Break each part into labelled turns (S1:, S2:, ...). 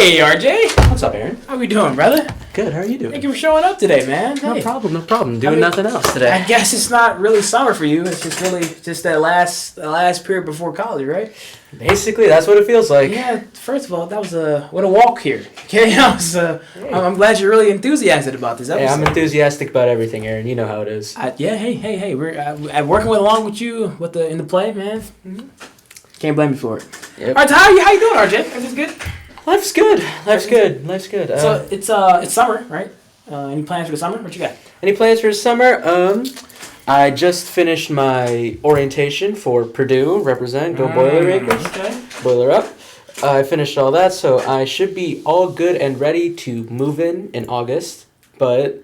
S1: Hey, RJ.
S2: What's up, Aaron?
S1: How we doing, brother?
S2: Good. How are you doing?
S1: Thank you for showing up today, man.
S2: No
S1: Hey.
S2: problem. Doing nothing else today.
S1: I guess it's not really summer for you. It's just really just that last period before college, right?
S2: Basically, that's what it feels like.
S1: Yeah. First of all, that was what a walk here. Okay, I'm glad you're really enthusiastic about this episode.
S2: Yeah, I'm enthusiastic about everything, Aaron. You know how it is.
S1: Hey. We're working along with you in the play, man. Mm-hmm. Can't blame you for it.
S2: Yep.
S1: All right, so how you doing, RJ? Everything's good?
S2: Life's good.
S1: So it's summer, right? Any plans for the summer? What you got?
S2: Any plans for the summer? I just finished my orientation for Purdue. Represent. Go Boilermakers.
S1: Okay.
S2: Boiler up. I finished all that, so I should be all good and ready to move in August. But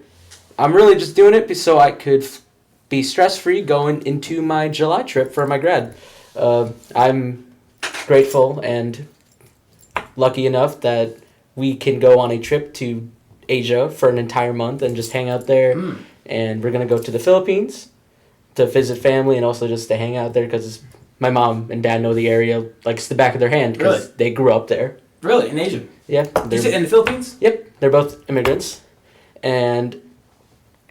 S2: I'm really just doing it so I could be stress-free going into my July trip for my grad. I'm grateful and lucky enough that we can go on a trip to Asia for an entire month and just hang out there. And we're going to go to the Philippines to visit family and also just to hang out there because my mom and dad know the area like it's the back of their hand because they grew up there.
S1: Really? In Asia?
S2: Yeah.
S1: Is it in the Philippines?
S2: Yep. They're both immigrants. And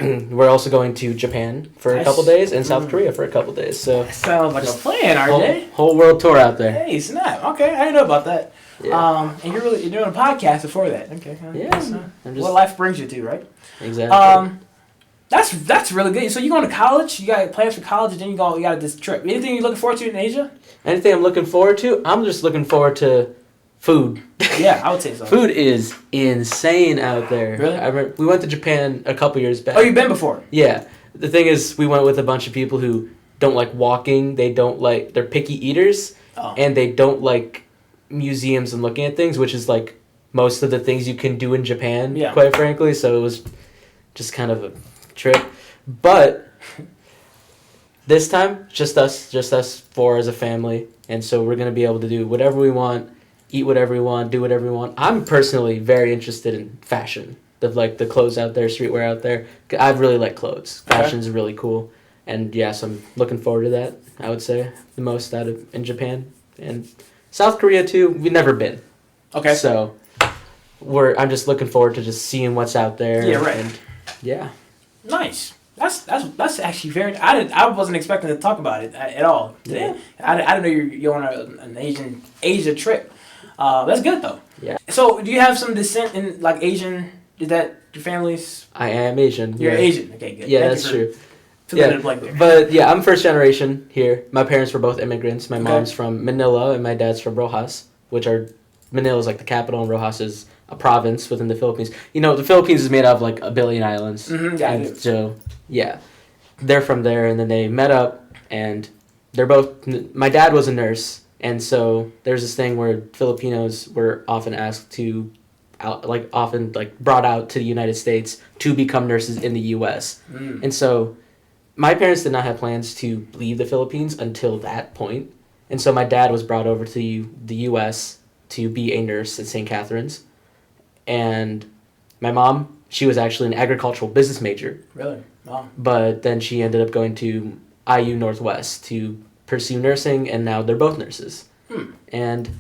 S2: we're also going to Japan for a couple days and South Korea for a couple days. So
S1: that sounds like a plan, RJ.
S2: Whole world tour out there.
S1: Hey, snap. Okay, I didn't know about that.
S2: Yeah.
S1: And you're doing a podcast before that. Okay.
S2: Yeah.
S1: What life brings you to, right?
S2: Exactly.
S1: That's really good. So you going to college? You got plans for college, and then you got this trip. Anything you're looking forward to in Asia?
S2: Anything I'm looking forward to? I'm just looking forward to food.
S1: Yeah, I would say so.
S2: Food is insane out there.
S1: Really?
S2: We went to Japan a couple years back.
S1: Oh, you've been before?
S2: Yeah. The thing is, we went with a bunch of people who don't like walking. They're picky eaters, and they don't like museums and looking at things, which is like most of the things you can do in Japan, quite frankly. So it was just kind of a trip. But this time, just us four as a family. And so we're going to be able to do whatever we want, eat whatever we want, do whatever we want. I'm personally very interested in fashion. The clothes out there, streetwear out there. I really like clothes. Fashion's really cool. And so I'm looking forward to that, I would say, the most in Japan. And South Korea too, we've never been. Okay. So I'm just looking forward to just seeing what's out there.
S1: Yeah, right.
S2: And,
S1: nice. That's actually very. I wasn't expecting to talk about it at all today. Yeah. I didn't know you're on an Asia trip. That's good though.
S2: Yeah.
S1: So do you have some descent in like Asian? Is that your family's?
S2: I am Asian.
S1: You're Asian. Okay, good.
S2: Yeah, that's true. But I'm first generation here. My parents were both immigrants. My mom's from Manila and my dad's from Rojas, Manila is like the capital and Rojas is a province within the Philippines. You know, the Philippines is made out of like a billion islands.
S1: Mm-hmm,
S2: and so, they're from there and then they met up and my dad was a nurse and so there's this thing where Filipinos were often asked to brought out to the United States to become nurses in the U.S. And so my parents did not have plans to leave the Philippines until that point. And so my dad was brought over to the U.S. to be a nurse at St. Catherine's. And my mom, she was actually an agricultural business major.
S1: Really? Wow.
S2: But then she ended up going to IU Northwest to pursue nursing, and now they're both nurses. And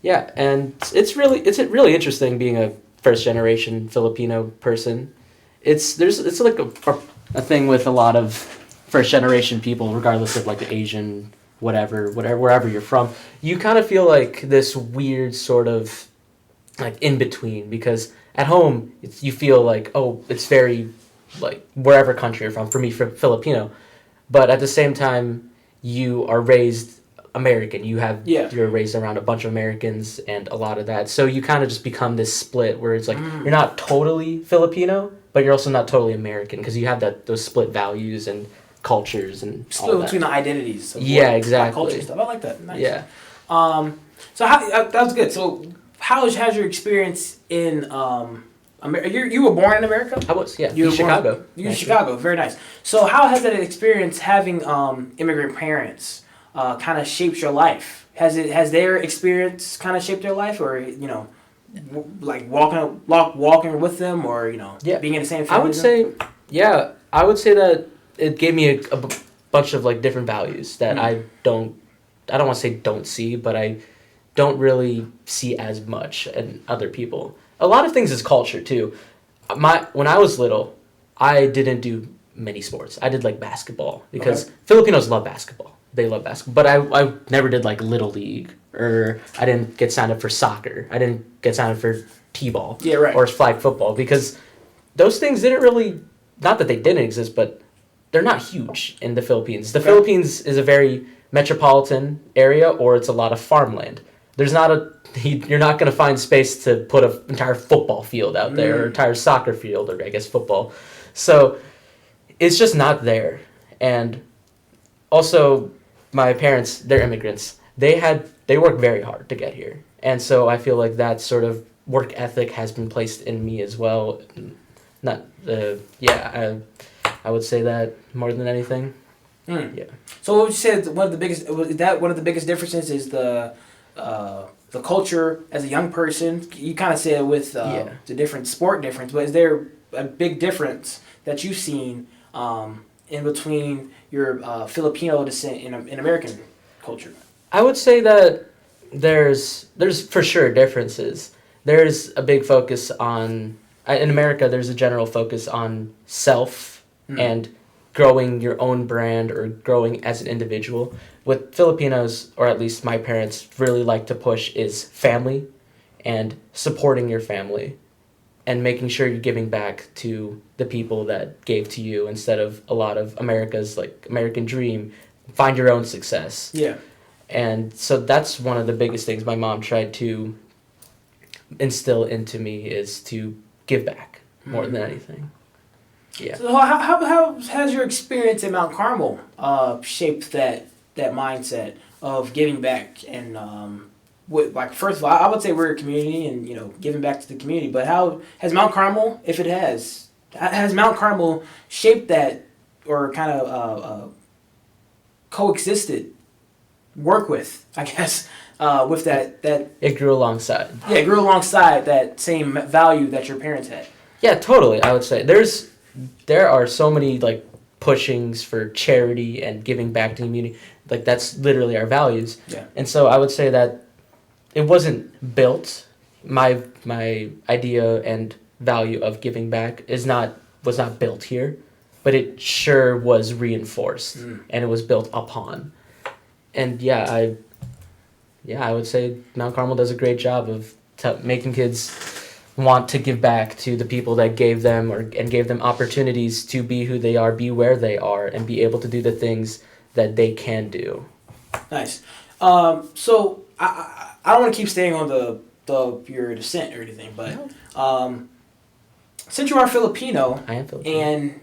S2: it's really interesting being a first-generation Filipino person. It's like a thing with a lot of first-generation people, regardless of like the Asian, wherever you're from. You kind of feel like this weird sort of like in between because at home you feel like it's very like wherever country you're from. For me, Filipino, but at the same time you are raised American. You're raised around a bunch of Americans and a lot of that. So you kind of just become this split where it's like you're not totally Filipino, but you're also not totally American because you have those split values and cultures and
S1: split between the identities.
S2: Exactly.
S1: Culture stuff. I like that. Nice.
S2: Yeah.
S1: So that was good. So how has your experience in you were born in America?
S2: I was, You were in Chicago.
S1: You were in Chicago. Very nice. So how has that experience having immigrant parents kind of shaped your life? Has their experience kind of shaped your life, or like walking with them, or being in the same family?
S2: I would say that it gave me a bunch of like different values that I don't want to say don't see, but don't really see as much in other people. A lot of things is culture too. When I was little, I didn't do many sports. I did like basketball because Filipinos love basketball. They love basketball, but I never did like little league, or I didn't get signed up for soccer. I didn't get signed up for t-ball or flag football because those things didn't really, not that they didn't exist, but they're not huge in the Philippines. The Philippines is a very metropolitan area, or it's a lot of farmland. There's not you're not going to find space to put an entire football field out there, or entire soccer field, or I guess football. So it's just not there. And also, my parents, they're immigrants. They work very hard to get here. And so I feel like that sort of work ethic has been placed in me as well. I would say that more than anything. Yeah.
S1: So what would you say is one of the biggest differences is the culture as a young person? You kind of said with the different sport difference, but is there a big difference that you've seen in between your Filipino descent in American culture?
S2: I would say that there's for sure differences. There's a big focus on, in America, there's a general focus on self and growing your own brand or growing as an individual. What Filipinos, or at least my parents, really like to push is family and supporting your family and making sure you're giving back to the people that gave to you, instead of a lot of America's like American dream, find your own success.
S1: Yeah.
S2: And so that's one of the biggest things my mom tried to instill into me, is to give back more than anything. Yeah. So
S1: how has your experience at Mount Carmel shaped that mindset of giving back? And first of all, I would say we're a community and giving back to the community. But how has Mount Carmel, if it has Mount Carmel shaped that, or kind of coexisted, work with, I guess, with that
S2: it grew alongside.
S1: Yeah, it grew alongside that same value that your parents had.
S2: Yeah, totally. I would say there are so many like pushings for charity and giving back to the community. Like that's literally our values.
S1: Yeah.
S2: And so I would say that it wasn't built. My idea and value of giving back was not built here, but it sure was reinforced and it was built upon. And I would say Mount Carmel does a great job of making kids want to give back to the people that gave them and gave them opportunities to be who they are, be where they are, and be able to do the things that they can do.
S1: Nice. So I don't want to keep staying on your descent or anything, but since you are Filipino,
S2: I am Filipino,
S1: and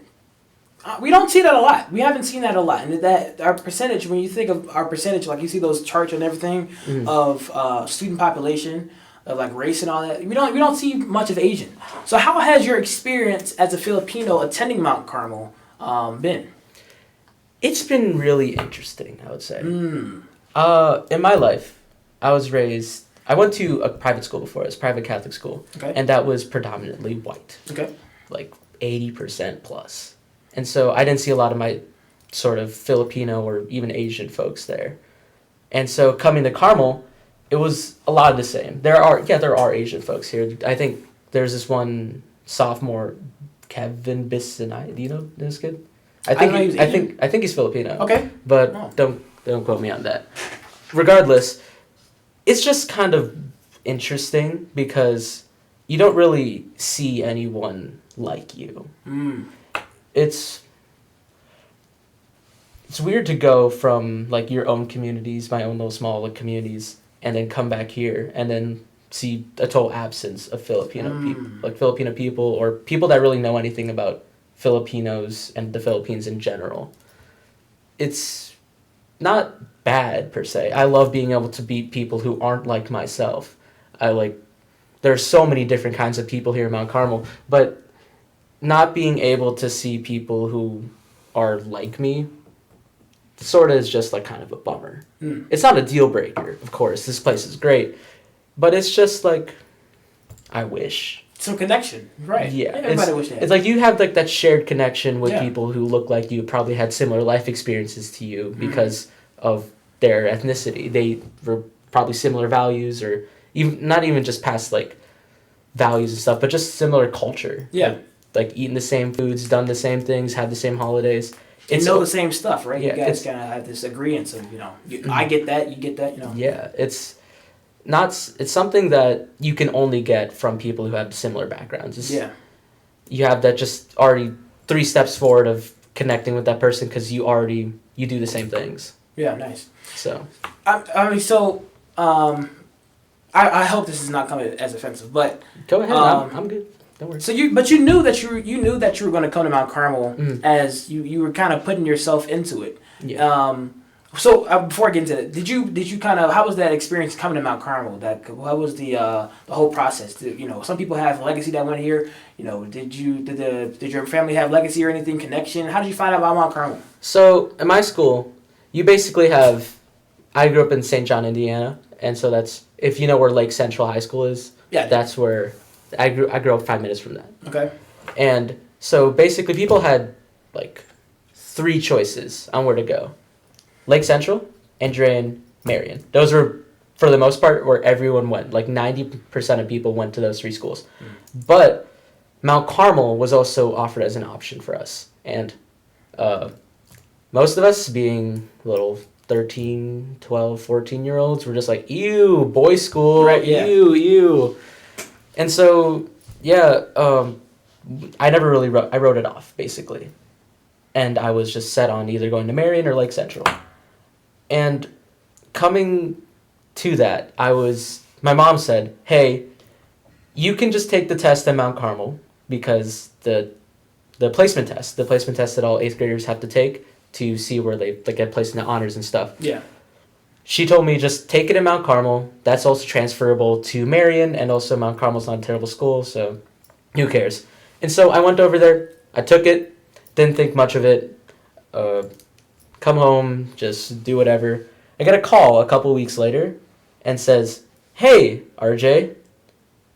S1: we don't see that a lot. We haven't seen that a lot, and that our percentage. When you think of our percentage, like you see those charts and everything of student population, of like race and all that, we don't see much of Asian. So how has your experience as a Filipino attending Mount Carmel been?
S2: It's been really interesting, I would say. In my life, I went to a private school before. It was a private Catholic school, and that was predominantly white, like 80% plus. And so I didn't see a lot of my sort of Filipino or even Asian folks there. And so coming to Carmel, it was a lot of the same. There are Asian folks here. I think there's this one sophomore, Kevin Bisonai. Do you know this kid? I think he's Filipino.
S1: Okay.
S2: But don't quote me on that. Regardless, it's just kind of interesting because you don't really see anyone like you. It's weird to go from like your own communities, my own little small like, communities, and then come back here and then see a total absence of Filipino people, like Filipino people or people that really know anything about Filipinos and the Philippines in general. It's not bad per se. I love being able to meet people who aren't like myself. There's so many different kinds of people here in Mount Carmel, but not being able to see people who are like me sort of is just like kind of a bummer. It's not a deal breaker, of course. This place is great, but it's just like, I wish.
S1: Some connection, right?
S2: Yeah.
S1: Everybody wish that.
S2: It's like you have like that shared connection with people who look like you, probably had similar life experiences to you because of their ethnicity. They were probably similar values, or even not even just past like values and stuff, but just similar culture.
S1: Yeah.
S2: Like eating the same foods, done the same things, had the same holidays.
S1: It's the same stuff, right?
S2: Yeah,
S1: You guys kind of have this agreement of, I get that, you get that,
S2: Yeah, it's something that you can only get from people who have similar backgrounds. You have that just already 3 steps forward of connecting with that person because you do the same things.
S1: Yeah, nice.
S2: So.
S1: I hope this is not coming as offensive, but
S2: go ahead. I'm good. Don't worry.
S1: So you knew that you knew that you were going to come to Mount Carmel as you were kind of putting yourself into it.
S2: Yeah.
S1: Before I get into it, did you kind of, how was that experience coming to Mount Carmel? What was the whole process? Some people have legacy that went here. Did your family have legacy or anything, connection? How did you find out about Mount Carmel?
S2: So in my school, you basically have. I grew up in St. John, Indiana, and so that's, if you know where Lake Central High School is. Yeah. That's where I grew up 5 minutes from that.
S1: Okay.
S2: And so basically people had like 3 choices on where to go. Lake Central, Andrean, Marion. Those were, for the most part, where everyone went. Like 90% of people went to those 3 schools. But Mount Carmel was also offered as an option for us. And most of us, being little 13, 12, 14-year-olds, were just like, ew, boys' school, right, yeah. Ew. And so, yeah, I never really I wrote it off, basically. And I was just set on either going to Marion or Lake Central. And coming to that, my mom said, hey, you can just take the test at Mount Carmel, because the placement test that all 8th graders have to take to see where they get placed in the honors and stuff.
S1: Yeah.
S2: She told me just take it in Mount Carmel. That's also transferable to Marion, and also Mount Carmel's not a terrible school, so who cares? And so I went over there. I took it. Didn't think much of it. Come home, just do whatever. I get a call a couple weeks later and says, hey, RJ,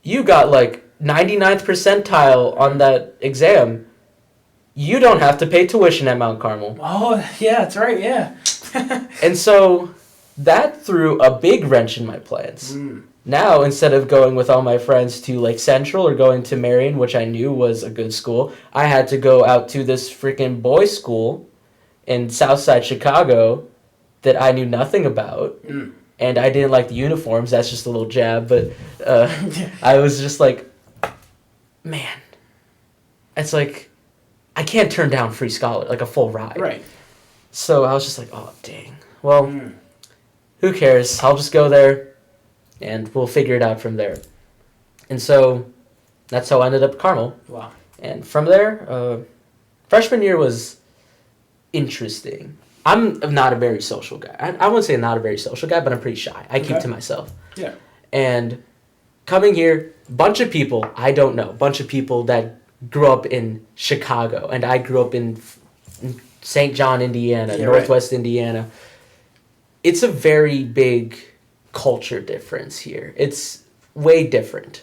S2: you got like 99th percentile on that exam. You don't have to pay tuition at Mount Carmel.
S1: Oh, yeah, that's right, yeah.
S2: And so that threw a big wrench in my plans. Now, instead of going with all my friends to Lake Central or going to Marion, which I knew was a good school, I had to go out to this freaking boys' school in Southside Chicago that I knew nothing about. And I didn't like the uniforms. That's just a little jab. But I was just like, man, it's like, I can't turn down free scholar, like a full ride.
S1: Right.
S2: So I was just like, oh, dang. Well, who cares? I'll just go there, and we'll figure it out from there. And so that's how I ended up at Carmel.
S1: Wow.
S2: And from there, freshman year was interesting. I'm not a very social guy. I wouldn't say I'm not a very social guy, but I'm pretty shy. I keep to myself.
S1: Yeah.
S2: And coming here, bunch of people I don't know, bunch of people that grew up in Chicago, and I grew up in St. John, Indiana, Northwest Indiana. It's a very big culture difference here. It's way different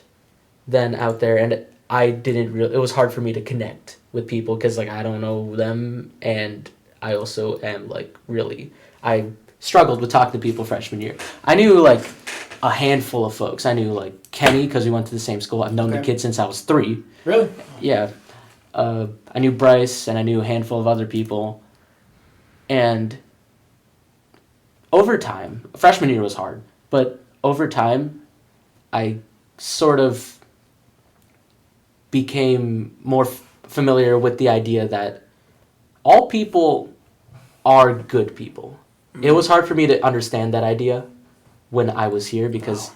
S2: than out there, and it was hard for me to connect with people because I don't know them, and I also am I struggled with talking to people freshman year. I knew a handful of folks. I knew Kenny because we went to the same school. I've known the kid since I was 3.
S1: Really?
S2: Yeah. I knew Bryce, and I knew a handful of other people. And over time, freshman year was hard, but over time, I sort of became more familiar with the idea that all people are good people. It was hard for me to understand that idea when I was here because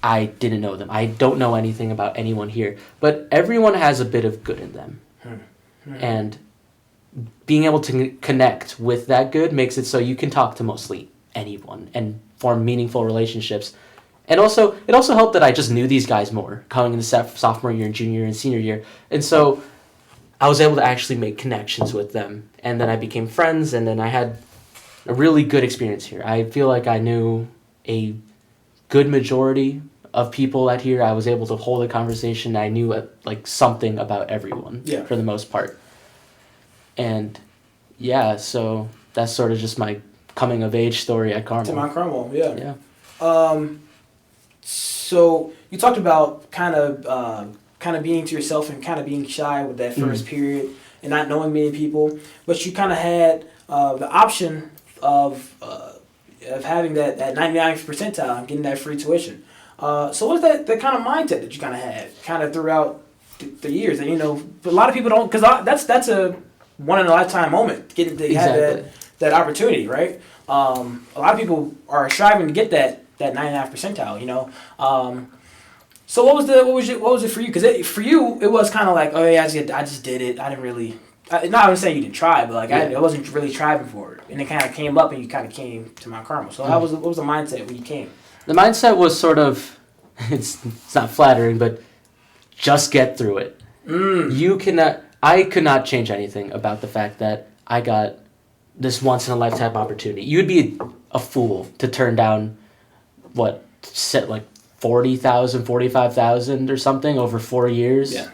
S2: I didn't know them. I don't know anything about anyone here, but everyone has a bit of good in them. And being able to connect with that good makes it so you can talk to mostly anyone and form meaningful relationships. And also, it also helped that I just knew these guys more coming into sophomore year and junior year and senior year. And so I was able to actually make connections with them. And then I became friends, and then I had a really good experience here. I feel like I knew a good majority of people out here. I was able to hold a conversation. I knew something about everyone for the most part. And yeah, so that's sort of just my coming of age story at
S1: To
S2: Carmel.
S1: Mount Carmel, yeah.
S2: Yeah.
S1: So you talked about kind of being to yourself and kind of being shy with that first period and not knowing many people, but you kind of had the option of having that 99th percentile and getting that free tuition. So what was that kind of mindset that you kind of had kind of throughout the years? And a lot of people don't, because that's a one in a lifetime moment getting to have that opportunity, right? A lot of people are striving to get that 99th percentile, So what was it for you? Because for you it was kind of like, oh yeah, I just did it. I didn't really. Not even saying you didn't try, but like I wasn't really striving for it, and it kind of came up, and you kind of came to Mount Carmel. So what was the mindset when you came?
S2: The mindset was sort of, it's not flattering, but just get through it. I could not change anything about the fact that I got this once in a lifetime opportunity. You'd be a fool to turn down like 40,000, 45,000 or something over 4 years.
S1: Yeah.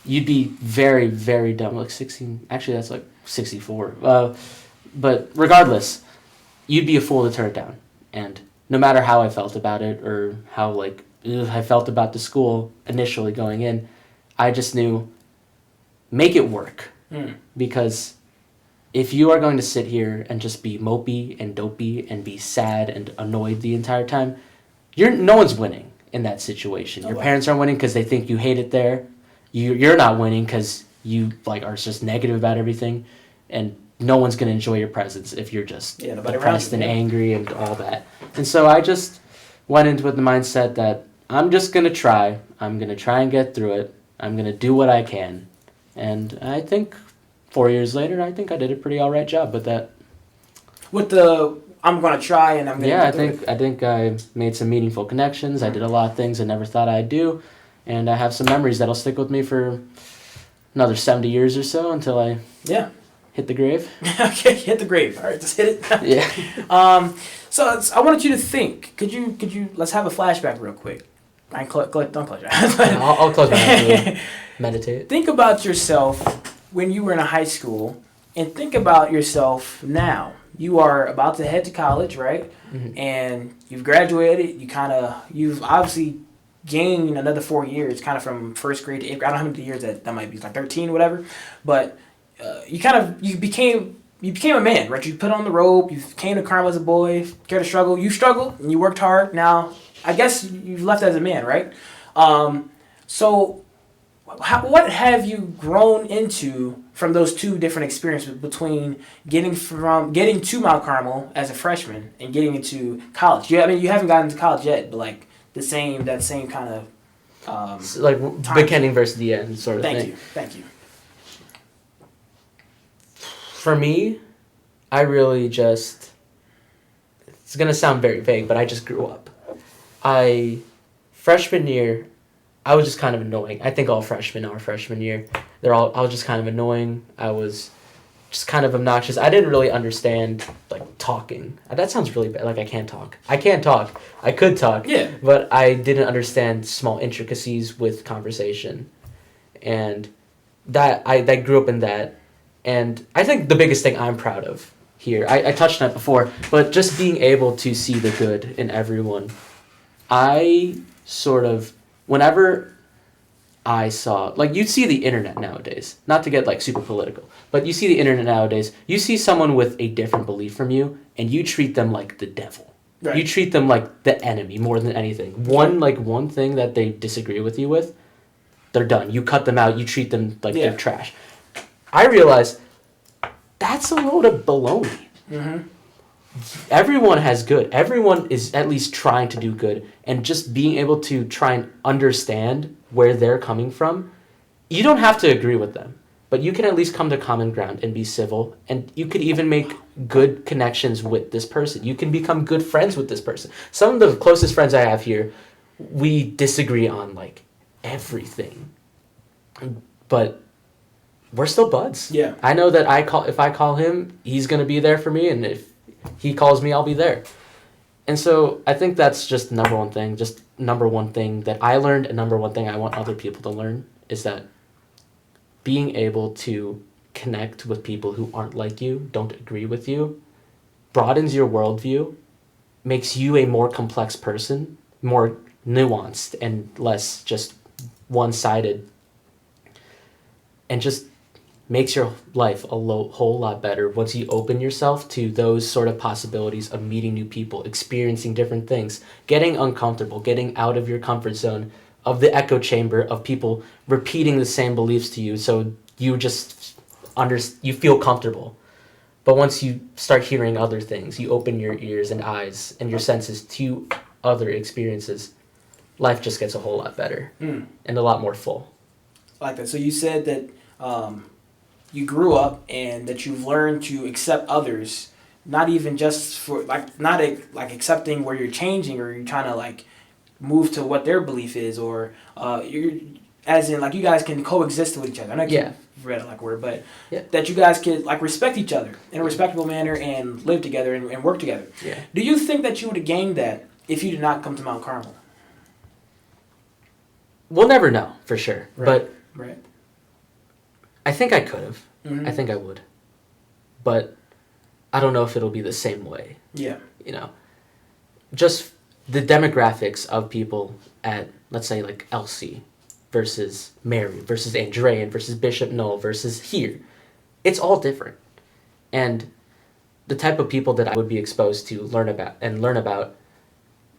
S2: You'd be very, very dumb. Like 16, actually that's like 64. But regardless, you'd be a fool to turn it down. And no matter how I felt about it or how I felt about the school initially going in, I just knew, make it work. Because if you are going to sit here and just be mopey and dopey and be sad and annoyed the entire time, no one's winning in that situation. Your parents aren't winning because they think you hate it there. You're not winning because you are just negative about everything, and no one's gonna enjoy your presence if you're just depressed and angry and all that. And so I just went into it with the mindset that I'm just gonna try. I'm gonna try and get through it. I'm gonna do what I can, and I think 4 years later, I think I did a pretty all right job with that.
S1: With the I'm gonna try and I'm gonna.
S2: Yeah, I think I made some meaningful connections. I did a lot of things I never thought I'd do, and I have some memories that'll stick with me for another 70 years or so until I hit the grave.
S1: Okay, hit the grave. All right, just hit it.
S2: Yeah.
S1: So I wanted you to think. Could you let's have a flashback real quick. Don't close your eyes.
S2: I'll close my eyes and meditate.
S1: Think about yourself when you were in high school, and think about yourself now. You are about to head to college, right? Mm-hmm. And you've graduated. You've obviously gained another 4 years, kind of from first grade to eighth grade. I don't know how many years that might be, like 13, whatever. But you became a man, right? You put on the rope. You came to Carmel as a boy. Care to struggle? You struggled and you worked hard. Now, I guess you left as a man, right? So, what have you grown into from those two different experiences between getting to Mount Carmel as a freshman and getting into college? You haven't gotten to college yet, but that same kind of
S2: So beginning versus the end sort of thing.
S1: Thank you.
S2: For me, I really just, it's gonna sound very vague, but I just grew up. Freshman year, I was just kind of annoying. I think all freshmen are freshman year. I was just kind of annoying. I was just kind of obnoxious. I didn't really understand talking. That sounds really bad. I can't talk. I can't talk. I could talk.
S1: Yeah.
S2: But I didn't understand small intricacies with conversation, and I grew up in that. And I think the biggest thing I'm proud of here, I touched on it before, but just being able to see the good in everyone. I sort of, whenever I saw, you see the internet nowadays, not to get super political, but you see the internet nowadays, you see someone with a different belief from you, and you treat them like the devil. Right. You treat them like the enemy more than anything. One thing that they disagree with you with, they're done. You cut them out, you treat them like they're trash. I realized that's a load of baloney. Mm-hmm. Everyone has good. Everyone is at least trying to do good. And just being able to try and understand where they're coming from, you don't have to agree with them. But you can at least come to common ground and be civil. And you could even make good connections with this person. You can become good friends with this person. Some of the closest friends I have here, we disagree on everything. But we're still buds. Yeah. I know that if I call him, he's going to be there for me, and if he calls me, I'll be there. And so I think that's just number one thing that I learned, and number one thing I want other people to learn is that being able to connect with people who aren't like you, don't agree with you, broadens your worldview, makes you a more complex person, more nuanced and less just one-sided, and just makes your life a whole lot better once you open yourself to those sort of possibilities of meeting new people, experiencing different things, getting uncomfortable, getting out of your comfort zone, of the echo chamber of people repeating the same beliefs to you, so you just you feel comfortable. But once you start hearing other things, you open your ears and eyes and your senses to other experiences, life just gets a whole lot better and a lot more full.
S1: I like that. So you said that you grew up and that you've learned to accept others, not even just for not accepting where you're changing or you're trying to move to what their belief is, or you're as in you guys can coexist with each other. I know you read it word, but that you guys can respect each other in a respectable manner and live together and work together.
S2: Yeah.
S1: Do you think that you would have gained that if you did not come to Mount Carmel?
S2: We'll never know for sure,
S1: right.
S2: But I think I could have. Mm-hmm. I think I would, but I don't know if it'll be the same way.
S1: Yeah.
S2: Just the demographics of people at, let's say, LC versus Mary versus Andrean versus Bishop Knoll versus here. It's all different. And the type of people that I would be exposed to learn about,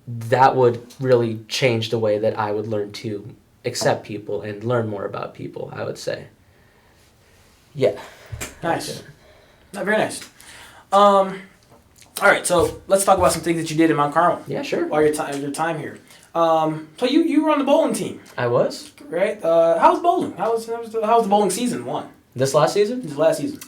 S2: that would really change the way that I would learn to accept people and learn more about people, I would say. Yeah.
S1: Nice. Very nice. All right, so let's talk about some things that you did in Mount Carmel.
S2: Yeah, sure.
S1: While your time here. So you were on the bowling team.
S2: I was.
S1: Right. How was bowling? How was the bowling season?
S2: This last season?
S1: This last season.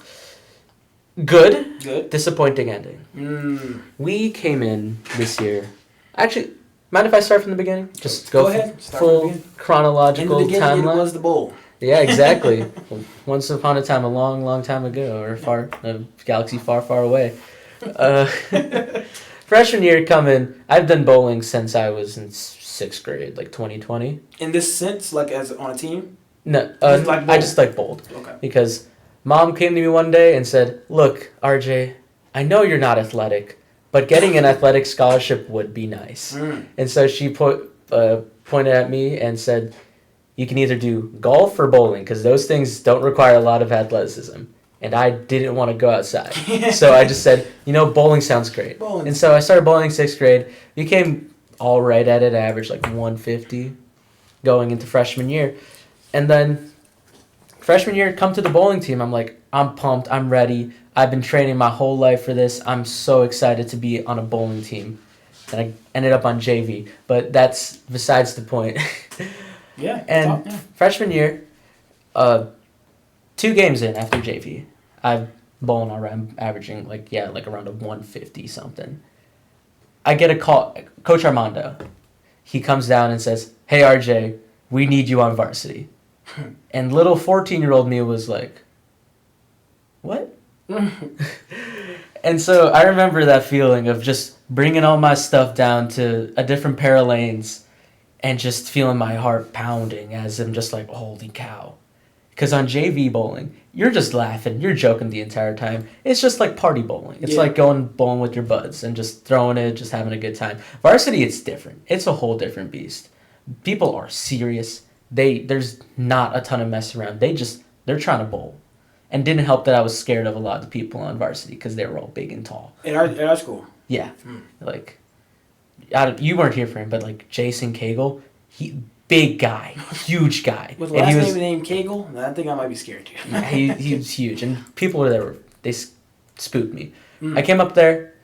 S2: Good.
S1: Good.
S2: Disappointing ending. We came in this year. Actually, mind if I start from the beginning? Just go
S1: ahead.
S2: Full chronological timeline.
S1: It was the bowl.
S2: Yeah, exactly. Once upon a time, a long, long time ago, or a galaxy far, far away. Freshman year coming, I've done bowling since I was in 6th grade, 2020.
S1: In this sense, as on a team?
S2: No, I just bowled.
S1: Okay.
S2: Because Mom came to me one day and said, "Look, RJ, I know you're not athletic, but getting an athletic scholarship would be nice." And so she pointed at me and said, "You can either do golf or bowling, because those things don't require a lot of athleticism." And I didn't want to go outside. So I just said, bowling sounds great.
S1: Bowling.
S2: And so I started bowling 6th grade, became all right at it, averaged 150 going into freshman year. And then freshman year, come to the bowling team. I'm I'm pumped. I'm ready. I've been training my whole life for this. I'm so excited to be on a bowling team. And I ended up on JV. But that's besides the point.
S1: Yeah.
S2: And freshman year, 2 games in after JV, I'm bowling around, averaging around a 150 something. I get a call, Coach Armando. He comes down and says, "Hey RJ, we need you on varsity." And little 14-year-old me was like, "What?" And so I remember that feeling of just bringing all my stuff down to a different pair of lanes and just feeling my heart pounding as I'm just holy cow. Because on JV bowling, you're just laughing, you're joking the entire time. It's just party bowling. It's going bowling with your buds and just throwing it, just having a good time. Varsity, it's different. It's a whole different beast. People are serious. There's not a ton of mess around. They're trying to bowl. And didn't help that I was scared of a lot of people on varsity because they were all big and tall.
S1: In our school?
S2: Yeah. You weren't here for him, but Jason Cagle, big guy, huge guy.
S1: With the last name named Cagle, I think I might be scared too.
S2: Yeah, he was huge, and people were there. They spooked me. I came up there,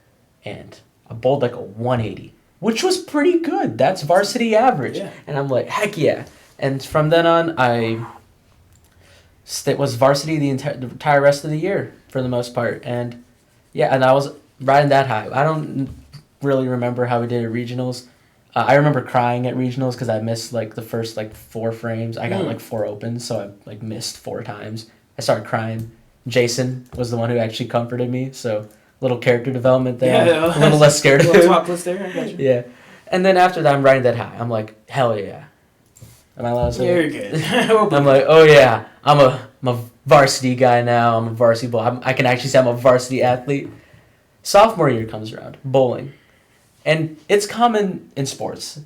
S2: and I bowled a 180, which was pretty good. That's varsity average.
S1: Yeah.
S2: And I'm heck yeah. And from then on, I was varsity the entire rest of the year for the most part. And yeah, and I was riding that high. I don't really remember how we did at regionals. I remember crying at regionals because I missed the first 4 frames. I got 4 opens, so I missed 4 times. I started crying. Jason was the one who actually comforted me, so little character development there. Yeah, a little less scared of him.
S1: There, I got you.
S2: Yeah. And then after that, I'm riding that high. I'm hell yeah. Am I allowed to say
S1: Very good.
S2: I'm oh yeah, I'm a varsity guy now. I'm a varsity ball. I can actually say I'm a varsity athlete. Sophomore year comes around, bowling. And it's common in sports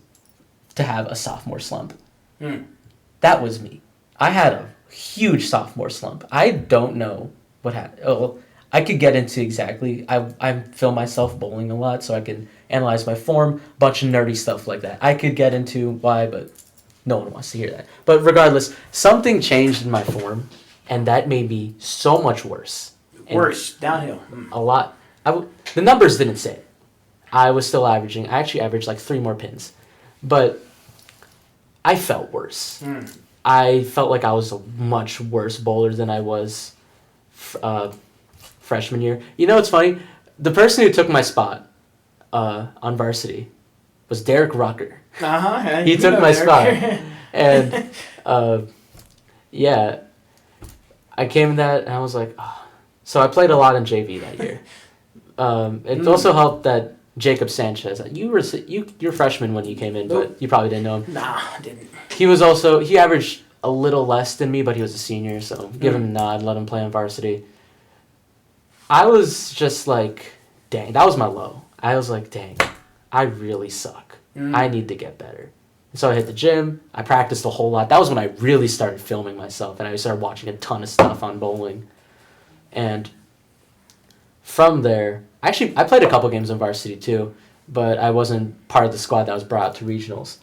S2: to have a sophomore slump. That was me. I had a huge sophomore slump. I don't know what happened. Oh, I could get into exactly. I film myself bowling a lot, so I can analyze my form, bunch of nerdy stuff like that. I could get into why, but no one wants to hear that. But regardless, something changed in my form, and that made me so much worse.
S1: Worse, downhill.
S2: A lot. The numbers didn't say it. I was still averaging. I actually averaged like 3 more pins. But I felt worse. I felt like I was a much worse bowler than I was freshman year. You know what's funny? The person who took my spot on varsity was Derek Rucker. He took my spot. And yeah, I came in that and I was like, oh. So I played a lot in JV that year. It also helped that Jacob Sanchez, you're freshman when you came in, but you probably didn't know him.
S1: Nah, I didn't.
S2: He averaged a little less than me, but he was a senior, so give him a nod, let him play on varsity. I was just like, dang, that was my low. I was like, dang, I really suck. I need to get better. So I hit the gym. I practiced a whole lot. That was when I really started filming myself, and I started watching a ton of stuff on bowling. And from there, actually, I played a couple games on varsity too, but I wasn't part of the squad that was brought up to regionals.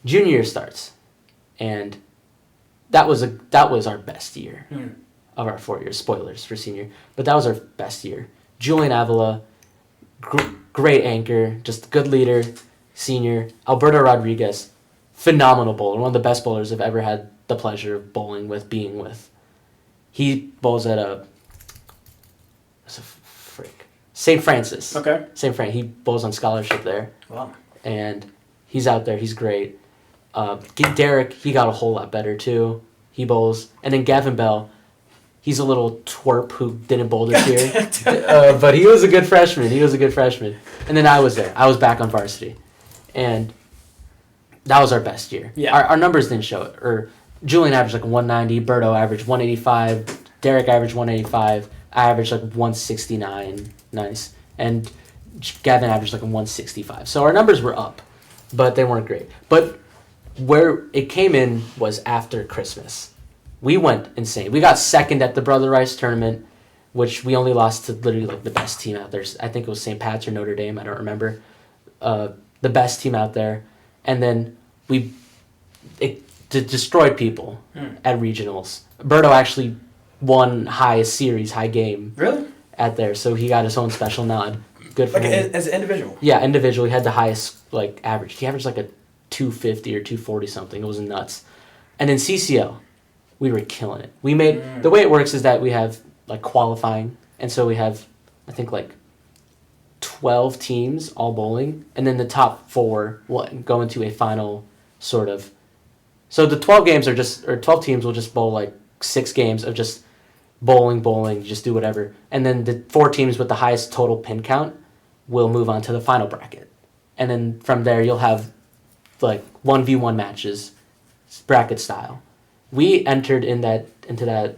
S2: Junior year starts, and that was our best year of our 4 years. Spoilers for senior, but that was our best year. Julian Avila, great anchor, just a good leader. Senior. Alberto Rodriguez, phenomenal bowler, one of the best bowlers I've ever had the pleasure of being with. He bowls at St. Francis.
S1: Okay.
S2: St. Francis. He bowls on scholarship there.
S1: Wow.
S2: And he's out there. He's great. Derek, he got a whole lot better too. He bowls. And then Gavin Bell, he's a little twerp who didn't bowl this year. But he was a good freshman. And then I was there. I was back on varsity. And that was our best year.
S1: Yeah.
S2: Our numbers didn't show it. Or Julian averaged like 190. Berto averaged 185. Derek averaged 185. I averaged like 169. Nice. And Gavin averaged like a 165. So our numbers were up, but they weren't great. But where it came in was after Christmas. We went insane. We got second at the Brother Rice tournament, which we only lost to literally like the best team out there. I think it was St. Pat's or Notre Dame. I don't remember. The best team out there. And then it destroyed people at regionals. Berto actually won high game.
S1: Really?
S2: At there, so he got his own special nod. Good for him.
S1: As an individual?
S2: Yeah, individually, he had the highest average. He averaged like a 250 or 240 something. It was nuts. And in CCL, we were killing it. We made the way it works is that we have qualifying, and so we have I think 12 teams all bowling, and then the top 4 will go into a final sort of. So the 12 teams will just bowl 6 games of just bowling, just do whatever. And then the 4 teams with the highest total pin count will move on to the final bracket. And then from there you'll have 1v1 matches, bracket style. We entered into that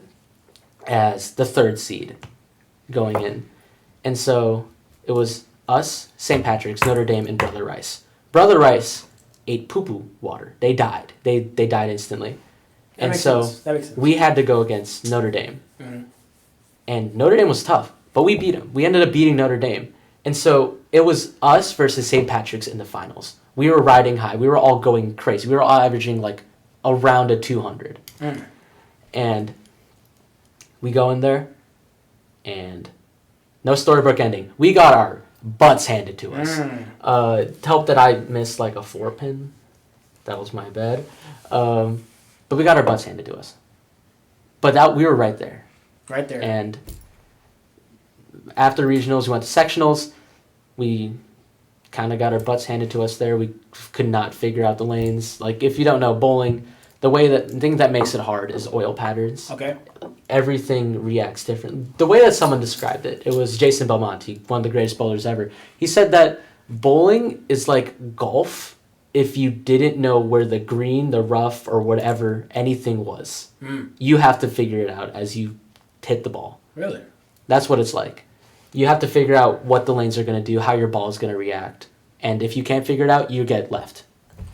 S2: as the 3rd seed going in. And so it was us, St. Patrick's, Notre Dame, and Brother Rice. Brother Rice ate poo-poo water. They died. They died instantly. And so
S1: that makes sense.
S2: We had to go against Notre Dame.
S1: Mm-hmm.
S2: And Notre Dame was tough, but we beat them. We ended up beating Notre Dame. And so it was us versus St. Patrick's in the finals. We were riding high. We were all going crazy. We were all averaging around a 200. And we go in there, and no Storybrooke ending. We got our butts handed to us. It helped that I missed a 4-pin. That was my bad. But we got our butts handed to us. But we were right there.
S1: Right there.
S2: And after regionals, we went to sectionals. We kind of got our butts handed to us there. We could not figure out the lanes. If you don't know bowling, the thing that makes it hard is oil patterns.
S1: Okay.
S2: Everything reacts different. The way that someone described it, it was Jason Belmonte, one of the greatest bowlers ever. He said that bowling is like golf if you didn't know where the green, the rough, or whatever anything was. You have to figure it out as you hit the ball.
S1: Really?
S2: That's what it's like. you have to figure out what the lanes are going to do, how your ball is going to react. And if you can't figure it out, you get left.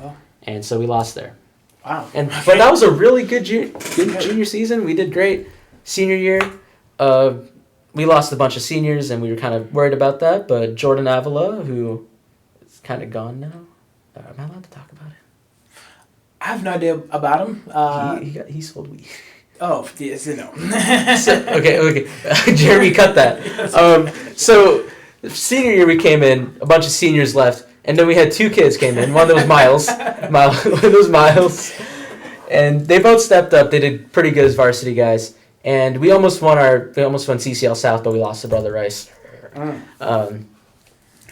S1: Oh.
S2: And so we lost there.
S1: Wow.
S2: But that was a really good junior season. We did great. Senior year, we lost a bunch of seniors, and we were kind of worried about that. But Jordan Avila, who is kind of gone now, am I allowed to talk about it?
S1: I have no idea about him.
S2: He sold weed.
S1: Oh, yes, no.
S2: Okay. Jeremy, cut that. So senior year, we came in, a bunch of seniors left, and then we had two kids came in. One of them was Miles. And they both stepped up. They did pretty good as varsity guys. And we almost won CCL South, but we lost to Brother Rice.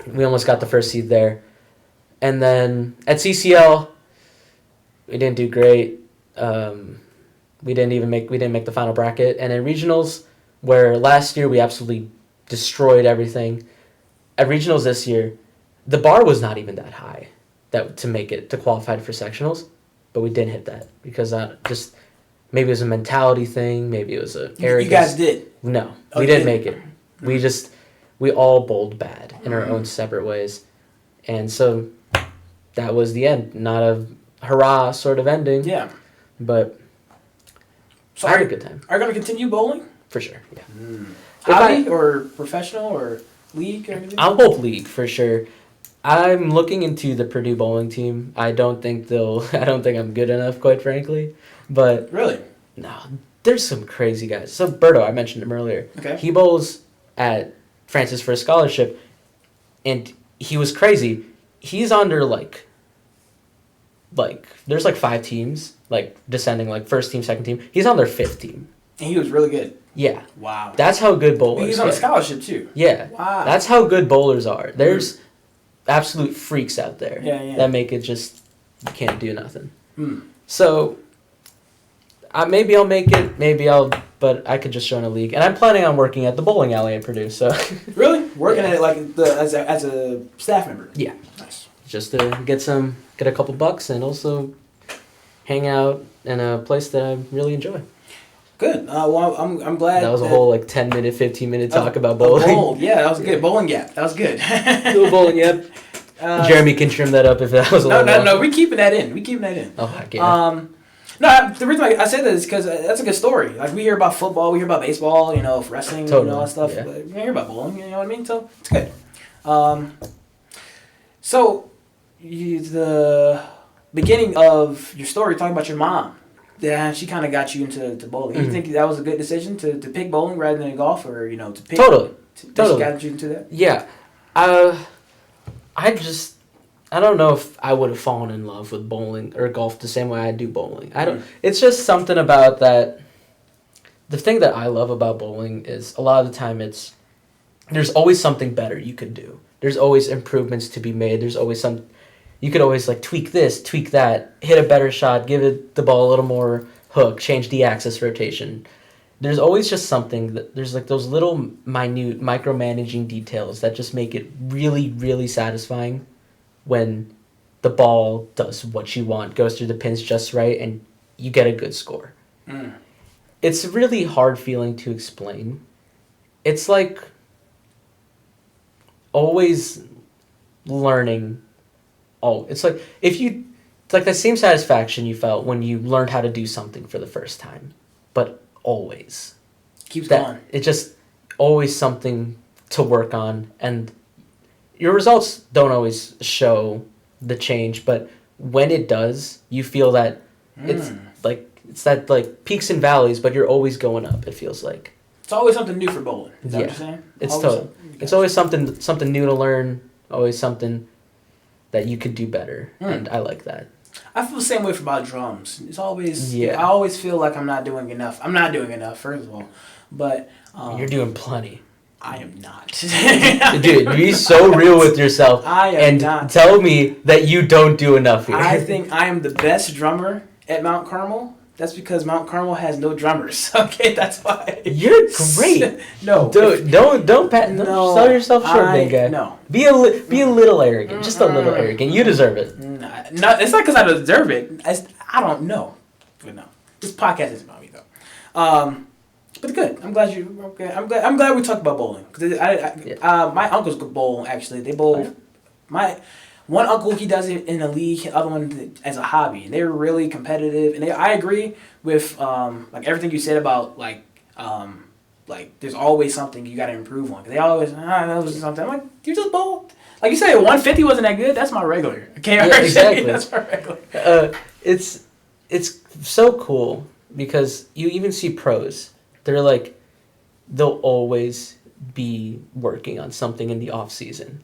S2: We almost got the first seed there. And then at CCL, we didn't do great. We didn't make the final bracket. And in regionals, where last year we absolutely destroyed everything, at regionals this year, the bar was not even that high to qualify for sectionals, but we didn't hit that because just maybe it was a mentality thing, maybe it was a arrogance.
S1: You guys did?
S2: No, we didn't make it. We all bowled bad in our own separate ways, and so that was the end. Not a hurrah sort of ending.
S1: Yeah,
S2: but
S1: so
S2: I had a good time.
S1: Are you going to continue bowling?
S2: For sure, yeah.
S1: Hobby or professional or league or anything?
S2: I'll bowl league for sure. I'm looking into the Purdue bowling team. I don't think I'm good enough, quite frankly. But
S1: really,
S2: no, there's some crazy guys. So Berto, I mentioned him earlier.
S1: Okay.
S2: He bowls at Francis for a scholarship, and he was crazy. He's under like there's like 5 teams, like descending, like first team, second team. He's on their 5th team.
S1: And he was really good.
S2: Yeah.
S1: Wow.
S2: That's how good bowlers.
S1: He's on a scholarship too.
S2: Yeah.
S1: Wow.
S2: That's how good bowlers are. There's absolute freaks out there that make it just you can't do nothing. So maybe I'll make it, but I could just join a league. And I'm planning on working at the bowling alley at Purdue. So
S1: really working at it like as a staff member.
S2: Yeah.
S1: Nice.
S2: Just to get a couple bucks and also hang out in a place that I really enjoy.
S1: Good. Well, I'm glad.
S2: That was a whole 10-minute, 15-minute talk about bowling.
S1: Yeah, that was good. Bowling gap. That was good.
S2: Little bowling gap. Jeremy can trim that up if that was a little.
S1: No. We're keeping that in.
S2: Oh, heck yeah.
S1: No, the reason I say that is because that's a good story. Like we hear about football, we hear about baseball, wrestling,
S2: totally.
S1: All that stuff.
S2: Yeah.
S1: But we don't hear about bowling. You know what I mean? So it's good. So the beginning of your story talking about your mom. Yeah, she kind of got you into bowling. You think that was a good decision to pick bowling rather than golf, or to pick?
S2: Totally.
S1: She got you into that.
S2: Yeah, I don't know if I would have fallen in love with bowling or golf the same way I do bowling. I don't. It's just something about that. The thing that I love about bowling is a lot of the time there's always something better you could do. There's always improvements to be made. There's always you could always tweak this, tweak that, hit a better shot, give it the ball a little more hook, change the axis rotation. There's always just something there's those little minute micromanaging details that just make it really, really satisfying when the ball does what you want, goes through the pins just right, and you get a good score. It's a really hard feeling to explain. It's like always learning. It's like it's like the same satisfaction you felt when you learned how to do something for the first time, but always
S1: keeps going.
S2: It's just always something to work on, and your results don't always show the change, but when it does, you feel that it's that peaks and valleys, but you're always going up. It feels like
S1: it's always something new for bowling. Is that what you're saying?
S2: It's always something new to learn. Always something that you could do better, and I like that.
S1: I feel the same way about drums. It's always I always feel like I'm not doing enough. I'm not doing enough, first of all, but
S2: you're doing plenty.
S1: I am not.
S2: Dude, be so real with yourself.
S1: I am not.
S2: Tell me that you don't do enough here.
S1: I think I am the best drummer at Mount Carmel. That's because Mount Carmel has no drummers. Okay, that's why.
S2: You're great.
S1: No.
S2: Don't sell yourself short, big guy.
S1: No.
S2: Be a little arrogant. Just a little arrogant. You deserve it.
S1: No, it's not because I deserve it. I don't know. But no. This podcast isn't about me, though. But good. I'm glad you. Okay. I'm glad we talked about bowling. Cause my uncles could bowl. Actually, they bowl.
S2: Oh,
S1: My one uncle, he does it in a league. The other one as a hobby. And they're really competitive. And I agree with like everything you said about like there's always something you got to improve on. Cause they always that was something. I'm like, you just bowled. Like you said, 150 wasn't that good. That's my regular. Okay,
S2: yeah, exactly.
S1: That's my regular.
S2: It's so cool because you even see pros. They're like, they'll always be working on something in the off season.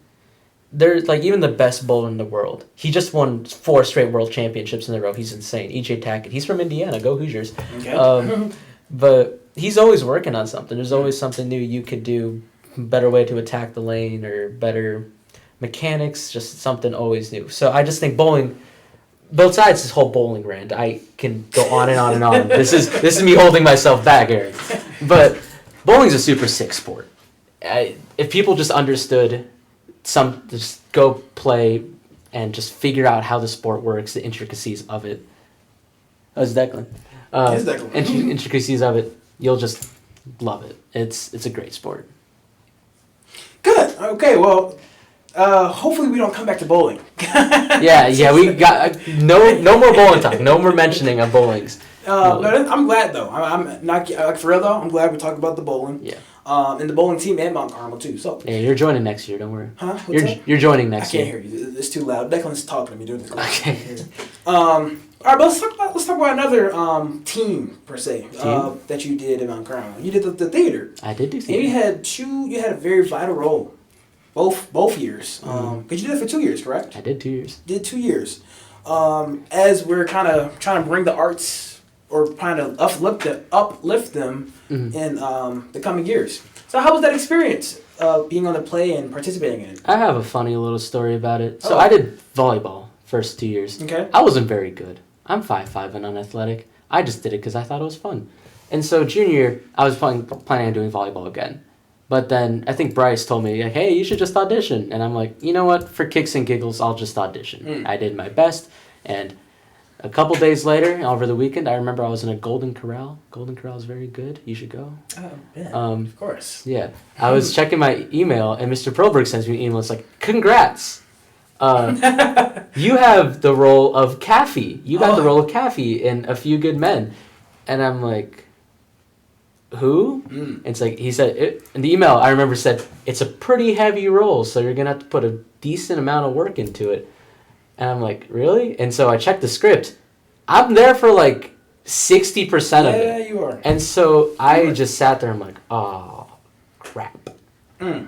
S2: They're like even the best bowler in the world. He just won 4 straight world championships in a row. He's insane. EJ Tackett. He's from Indiana. Go Hoosiers.
S1: Okay.
S2: But he's always working on something. There's always something new you could do. Better way to attack the lane or better mechanics. Just something always new. So I just think bowling. Besides this whole bowling rant, I can go on and on and on. This is me holding myself back, Eric. But bowling's a super sick sport. If people just understood just go play and just figure out how the sport works, the intricacies of it. Oh, it's Declan.
S1: It's Declan.
S2: Intricacies of it, you'll just love it. It's a great sport.
S1: Good. Okay. Well. Hopefully we don't come back to bowling.
S2: yeah, we got no more bowling talk. No more mentioning of bowlings.
S1: But I'm glad though. I'm not for real though. I'm glad we talked about the bowling.
S2: Yeah.
S1: And the bowling team and Mount Carmel too. So.
S2: Yeah, you're joining next year. Don't worry.
S1: Huh?
S2: You're joining next year.
S1: I can't hear you. It's too loud. Declan's talking to me during the class.
S2: Okay.
S1: All right, but let's talk about another team per se that you did in Mount Carmel. You did the theater.
S2: I did do theater.
S1: And you had a very vital role. Both years. Because you did it for 2 years, correct?
S2: I did 2 years.
S1: Did 2 years. As we're kind of trying to bring the arts or trying to uplift them in the coming years. So how was that experience being on the play and participating in it?
S2: I have a funny little story about it. So I did volleyball first 2 years.
S1: Okay.
S2: I wasn't very good. I'm 5'5" and unathletic. I just did it because I thought it was fun. And so junior year, I was planning on doing volleyball again. But then I think Bryce told me, like, hey, you should just audition. And I'm like, you know what? For kicks and giggles, I'll just audition. I did my best. And a couple days later, over the weekend, I remember I was in a Golden Corral. Golden Corral is very good. You should go.
S1: Oh, yeah, of course.
S2: Yeah. I was checking my email, and Mr. Perlberg sends me an email. It's like, congrats. You have the role of Caffey. You got the role of Caffey in A Few Good Men. And I'm like... Who? It's like he said in the email. I remember said it's a pretty heavy role, so you're gonna have to put a decent amount of work into it. And I'm like, really? And so I checked the script. I'm there for like 60% of it.
S1: Yeah, you are.
S2: And so I just sat there. I'm like, oh, crap. I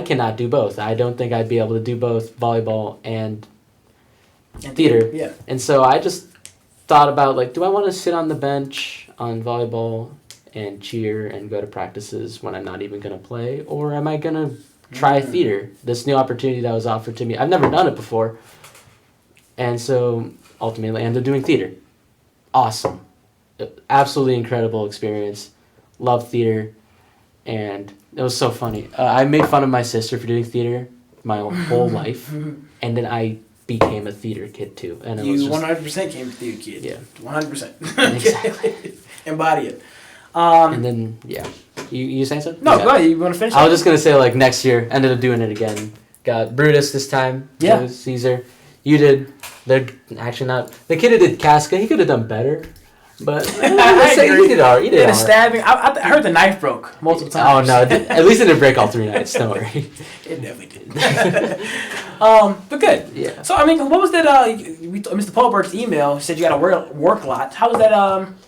S2: cannot do both. I don't think I'd be able to do both volleyball and theater.
S1: Yeah.
S2: And so I just thought about like, do I want to sit on the bench on volleyball and cheer and go to practices when I'm not even going to play? Or am I going to try theater, this new opportunity that was offered to me? I've never done it before. And so ultimately I ended up doing theater. Awesome. Absolutely incredible experience. Love theater. And it was so funny. I made fun of my sister for doing theater my whole life. And then I became a theater kid too. And
S1: you 100% came a theater kid.
S2: Yeah.
S1: 100%.
S2: Exactly.
S1: Embody it.
S2: And then, yeah. You saying something?
S1: No, go ahead. You want to finish?
S2: I was just going to say, like, next year, ended up doing it again. Got Brutus this time.
S1: Yeah.
S2: Caesar. You did. They're actually not. The kid who did Casca, he could have done better. But let's say he did all right. He did all right.
S1: Stabbing. I heard the knife broke multiple times.
S2: Oh, no. At least it didn't break all 3 nights. Don't worry.
S1: It definitely did. But good.
S2: Yeah.
S1: So, I mean, what was that, Mr. Paulberg's email said you got to work a lot. How was that,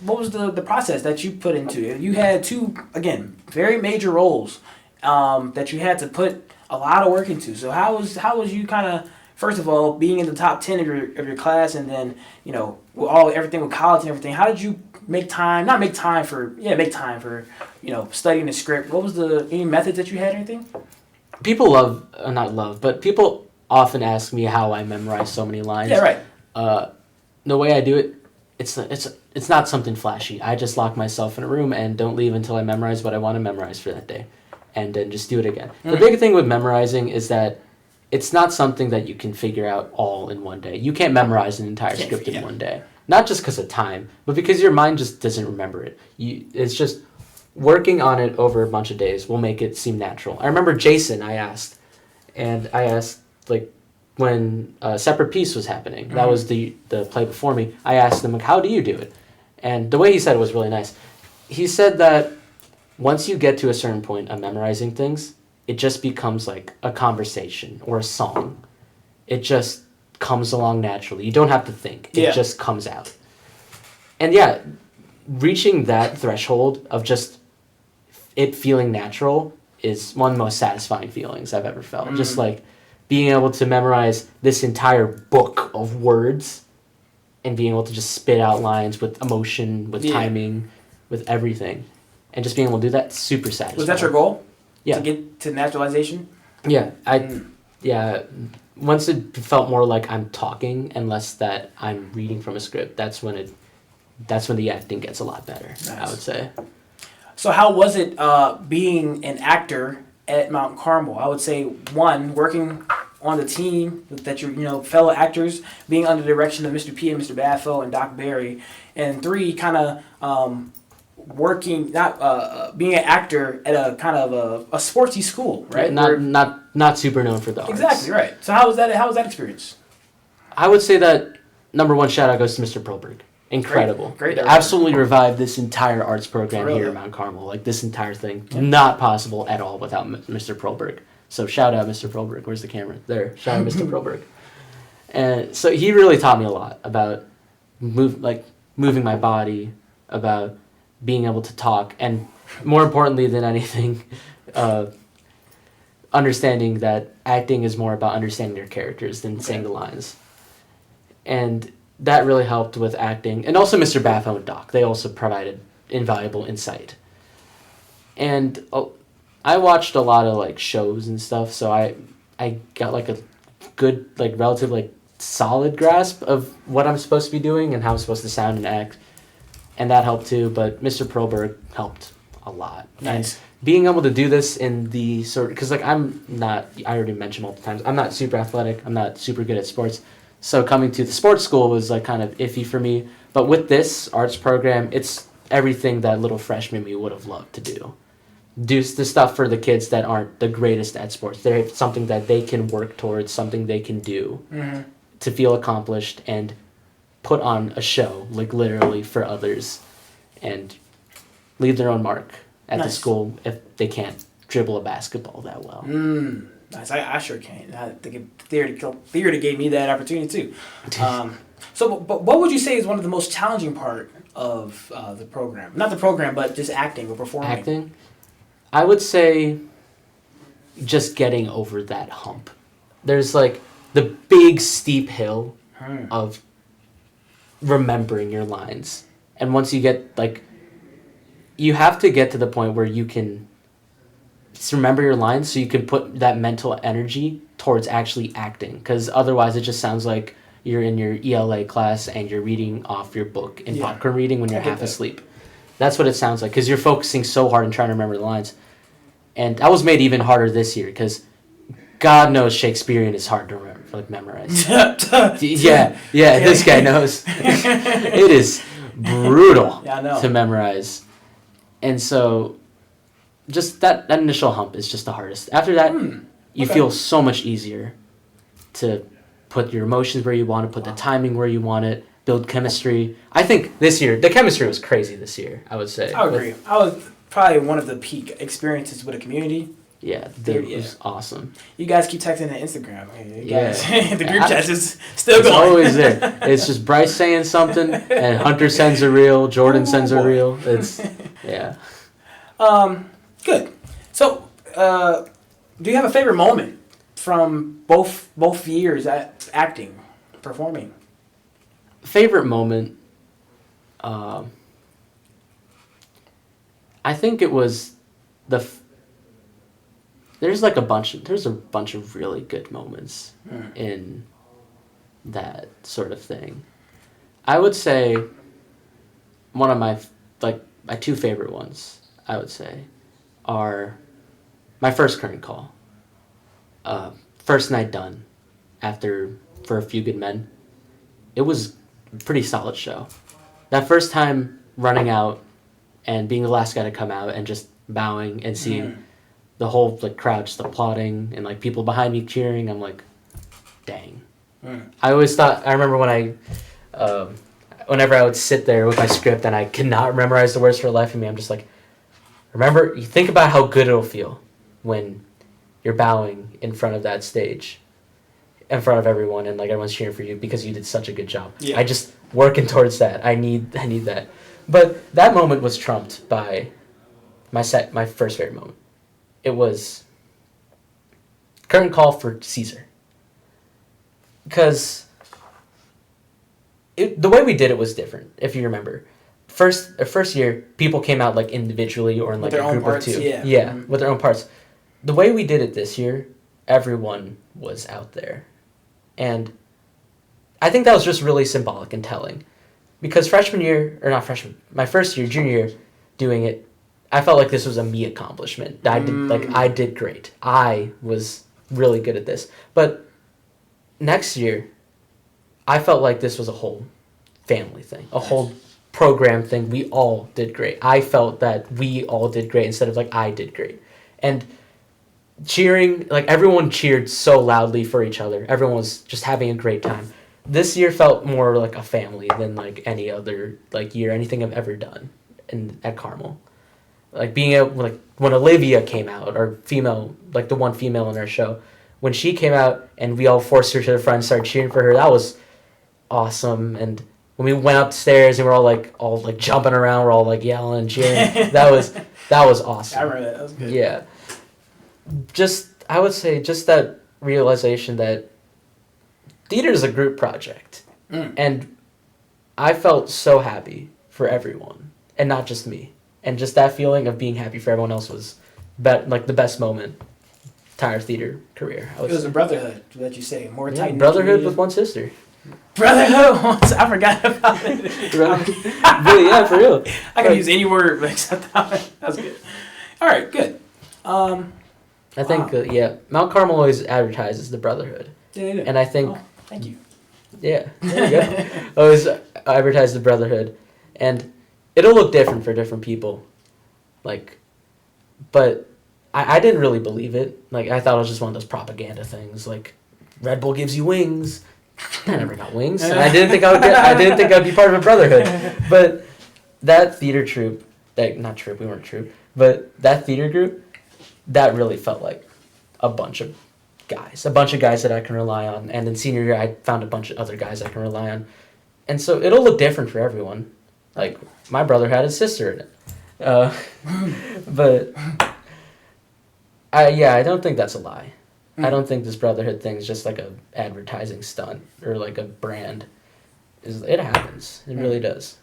S1: what was the process that you put into it? You had 2, again, very major roles that you had to put a lot of work into. So how was you kind of, first of all, being in the top 10 of your class, and then, you know, with everything with college and everything, how did you make time for, you know, studying the script? What was any methods that you had or anything?
S2: People but people often ask me how I memorize so many lines.
S1: Yeah, right.
S2: The way I do it, it's not something flashy. I just lock myself in a room and don't leave until I memorize what I want to memorize for that day, and then just do it again. The big thing with memorizing is that it's not something that you can figure out all in one day. You can't memorize an entire script in one day. not just because of time, but because your mind just doesn't remember it. It's just working on it over a bunch of days will make it seem natural. I remember Jason, I asked like when Separate Peace was happening, that was the play before me, I asked him, like, how do you do it? And the way he said it was really nice. He said that once you get to a certain point of memorizing things, it just becomes like a conversation or a song. It just comes along naturally. You don't have to think. It just comes out. And yeah, reaching that threshold of just it feeling natural is one of the most satisfying feelings I've ever felt. Just like being able to memorize this entire book of words and being able to just spit out lines with emotion, with timing, with everything. And just being able to do that, super satisfying.
S1: Was that your goal?
S2: Yeah.
S1: To get to naturalization?
S2: Yeah. Once it felt more like I'm talking and less that I'm reading from a script, that's when the acting gets a lot better, nice. I would say.
S1: So how was it being an actor at Mount Carmel? I would say, one, working on the team that your fellow actors, being under the direction of Mr. P and Mr. Baffo and Doc Barry, and three, kind of working, being an actor at a kind of a sportsy school, right?
S2: Not super known for the arts.
S1: Exactly right. So how was that experience?
S2: I would say that number one shout out goes to Mr. Proberg. Incredible. Great. Absolutely revived this entire arts program here at Mount Carmel. Like this entire thing, not possible at all without Mr. Proberg. So shout out Mr. Proberg. Where's the camera? There. Shout out Mr. Proberg. And so he really taught me a lot about moving my body, about being able to talk, and more importantly than anything, understanding that acting is more about understanding your characters than saying the lines. And that really helped with acting. And also Mr. Baffo and Doc. They also provided invaluable insight. And I watched a lot of shows and stuff, so I got a good, relative, solid grasp of what I'm supposed to be doing and how I'm supposed to sound and act. And that helped too, but Mr. Proberg helped a lot.
S1: Nice.
S2: And being able to do this in the sort of, because I'm not, I already mentioned multiple times, I'm not super athletic, I'm not super good at sports. So coming to the sports school was kind of iffy for me. But with this arts program, it's everything that little freshman me would have loved to do. Do the stuff for the kids that aren't the greatest at sports. They're something that they can work towards, something they can do to feel accomplished and put on a show, literally for others, and leave their own mark at the school if they can't dribble a basketball that well.
S1: Nice. I sure can't. I think theater gave me that opportunity too. But what would you say is one of the most challenging part of the program? Not the program, but just acting or performing.
S2: Acting? I would say just getting over that hump. There's the big steep hill of remembering your lines. And once you get you have to get to the point where you can remember your lines so you can put that mental energy towards actually acting, because otherwise it just sounds like you're in your ELA class and you're reading off your book in popcorn reading when you're half asleep. That's what it sounds like, because you're focusing so hard and trying to remember the lines. And that was made even harder this year, because God knows Shakespearean is hard to memorize. This guy knows. It is brutal to memorize. And so just that initial hump is just the hardest. After that, you feel so much easier to put your emotions where you want to, put the timing where you want it, build chemistry. I think this year, the chemistry was crazy this year, I would say.
S1: I would agree. I was probably one of the peak experiences with a community.
S2: Yeah, it was awesome.
S1: You guys keep texting on Instagram. The group chat is still going.
S2: It's always there. It's just Bryce saying something, and Hunter sends a reel, Jordan sends a reel. It's,
S1: Good. So, do you have a favorite moment from both years at acting, performing?
S2: Favorite moment? I think it was there's a bunch of really good moments in that sort of thing. I would say one of my two favorite ones, I would say, are my first current call. First night done for A Few Good Men. It was pretty solid show. That first time running out and being the last guy to come out and just bowing and seeing the whole like crowd just applauding and like people behind me cheering, I'm like, dang. I always thought, I remember when whenever I would sit there with my script and I could not memorize the words for the life of me, I'm just like, remember, you think about how good it'll feel when you're bowing in front of that stage, in front of everyone, and like everyone's cheering for you because you did such a good job.
S1: Yeah.
S2: I just working towards that. I need that. But that moment was trumped by my first favorite moment. It was curtain call for Caesar. Because the way we did it was different, if you remember. First year, people came out like individually or in like
S1: with
S2: a
S1: their
S2: group
S1: own parts,
S2: of two.
S1: yeah.
S2: With their own parts. The way we did it this year, everyone was out there. And I think that was just really symbolic and telling. Because my first year, junior year, doing it, I felt like this was a me accomplishment. I did great. I was really good at this. But next year, I felt like this was a whole family thing, a whole program thing. We all did great. I felt that we all did great instead of like I did great. And cheering, like everyone cheered so loudly for each other. Everyone was just having a great time. This year felt more like a family than like any other like year, anything I've ever done at Carmel. Like being able, like when Olivia came out, our female, like the one female in our show, when she came out and we all forced her to the front and started cheering for her, that was awesome. And when we went upstairs and we're all like jumping around, we're all like yelling and cheering. that was awesome.
S1: I remember that. That was good.
S2: Yeah. I would say that realization that theater is a group project. And I felt so happy for everyone and not just me. And just that feeling of being happy for everyone else was like the best moment entire theater career.
S1: It was a brotherhood, that you say. More tight.
S2: Brotherhood with one sister.
S1: Brotherhood. I forgot about it.
S2: Really, yeah, for real.
S1: I can use any word except that one. That's good. All right, good.
S2: I think, Mount Carmel always advertises the brotherhood.
S1: Yeah, they do.
S2: And I think...
S1: Oh, thank you.
S2: Yeah, there you go. Always advertise the brotherhood. And it'll look different for different people. But I didn't really believe it. Like, I thought it was just one of those propaganda things. Like, Red Bull gives you wings. I never got wings. And I didn't think I'd be part of a brotherhood. But that theater troupe, we weren't a troupe, but that theater group, that really felt like a bunch of guys that I can rely on. And in senior year, I found a bunch of other guys I can rely on. And so it'll look different for everyone. Like, my brother had his sister in it. But I don't think that's a lie. I don't think this brotherhood thing is just like a advertising stunt or like a brand. It happens. It really does.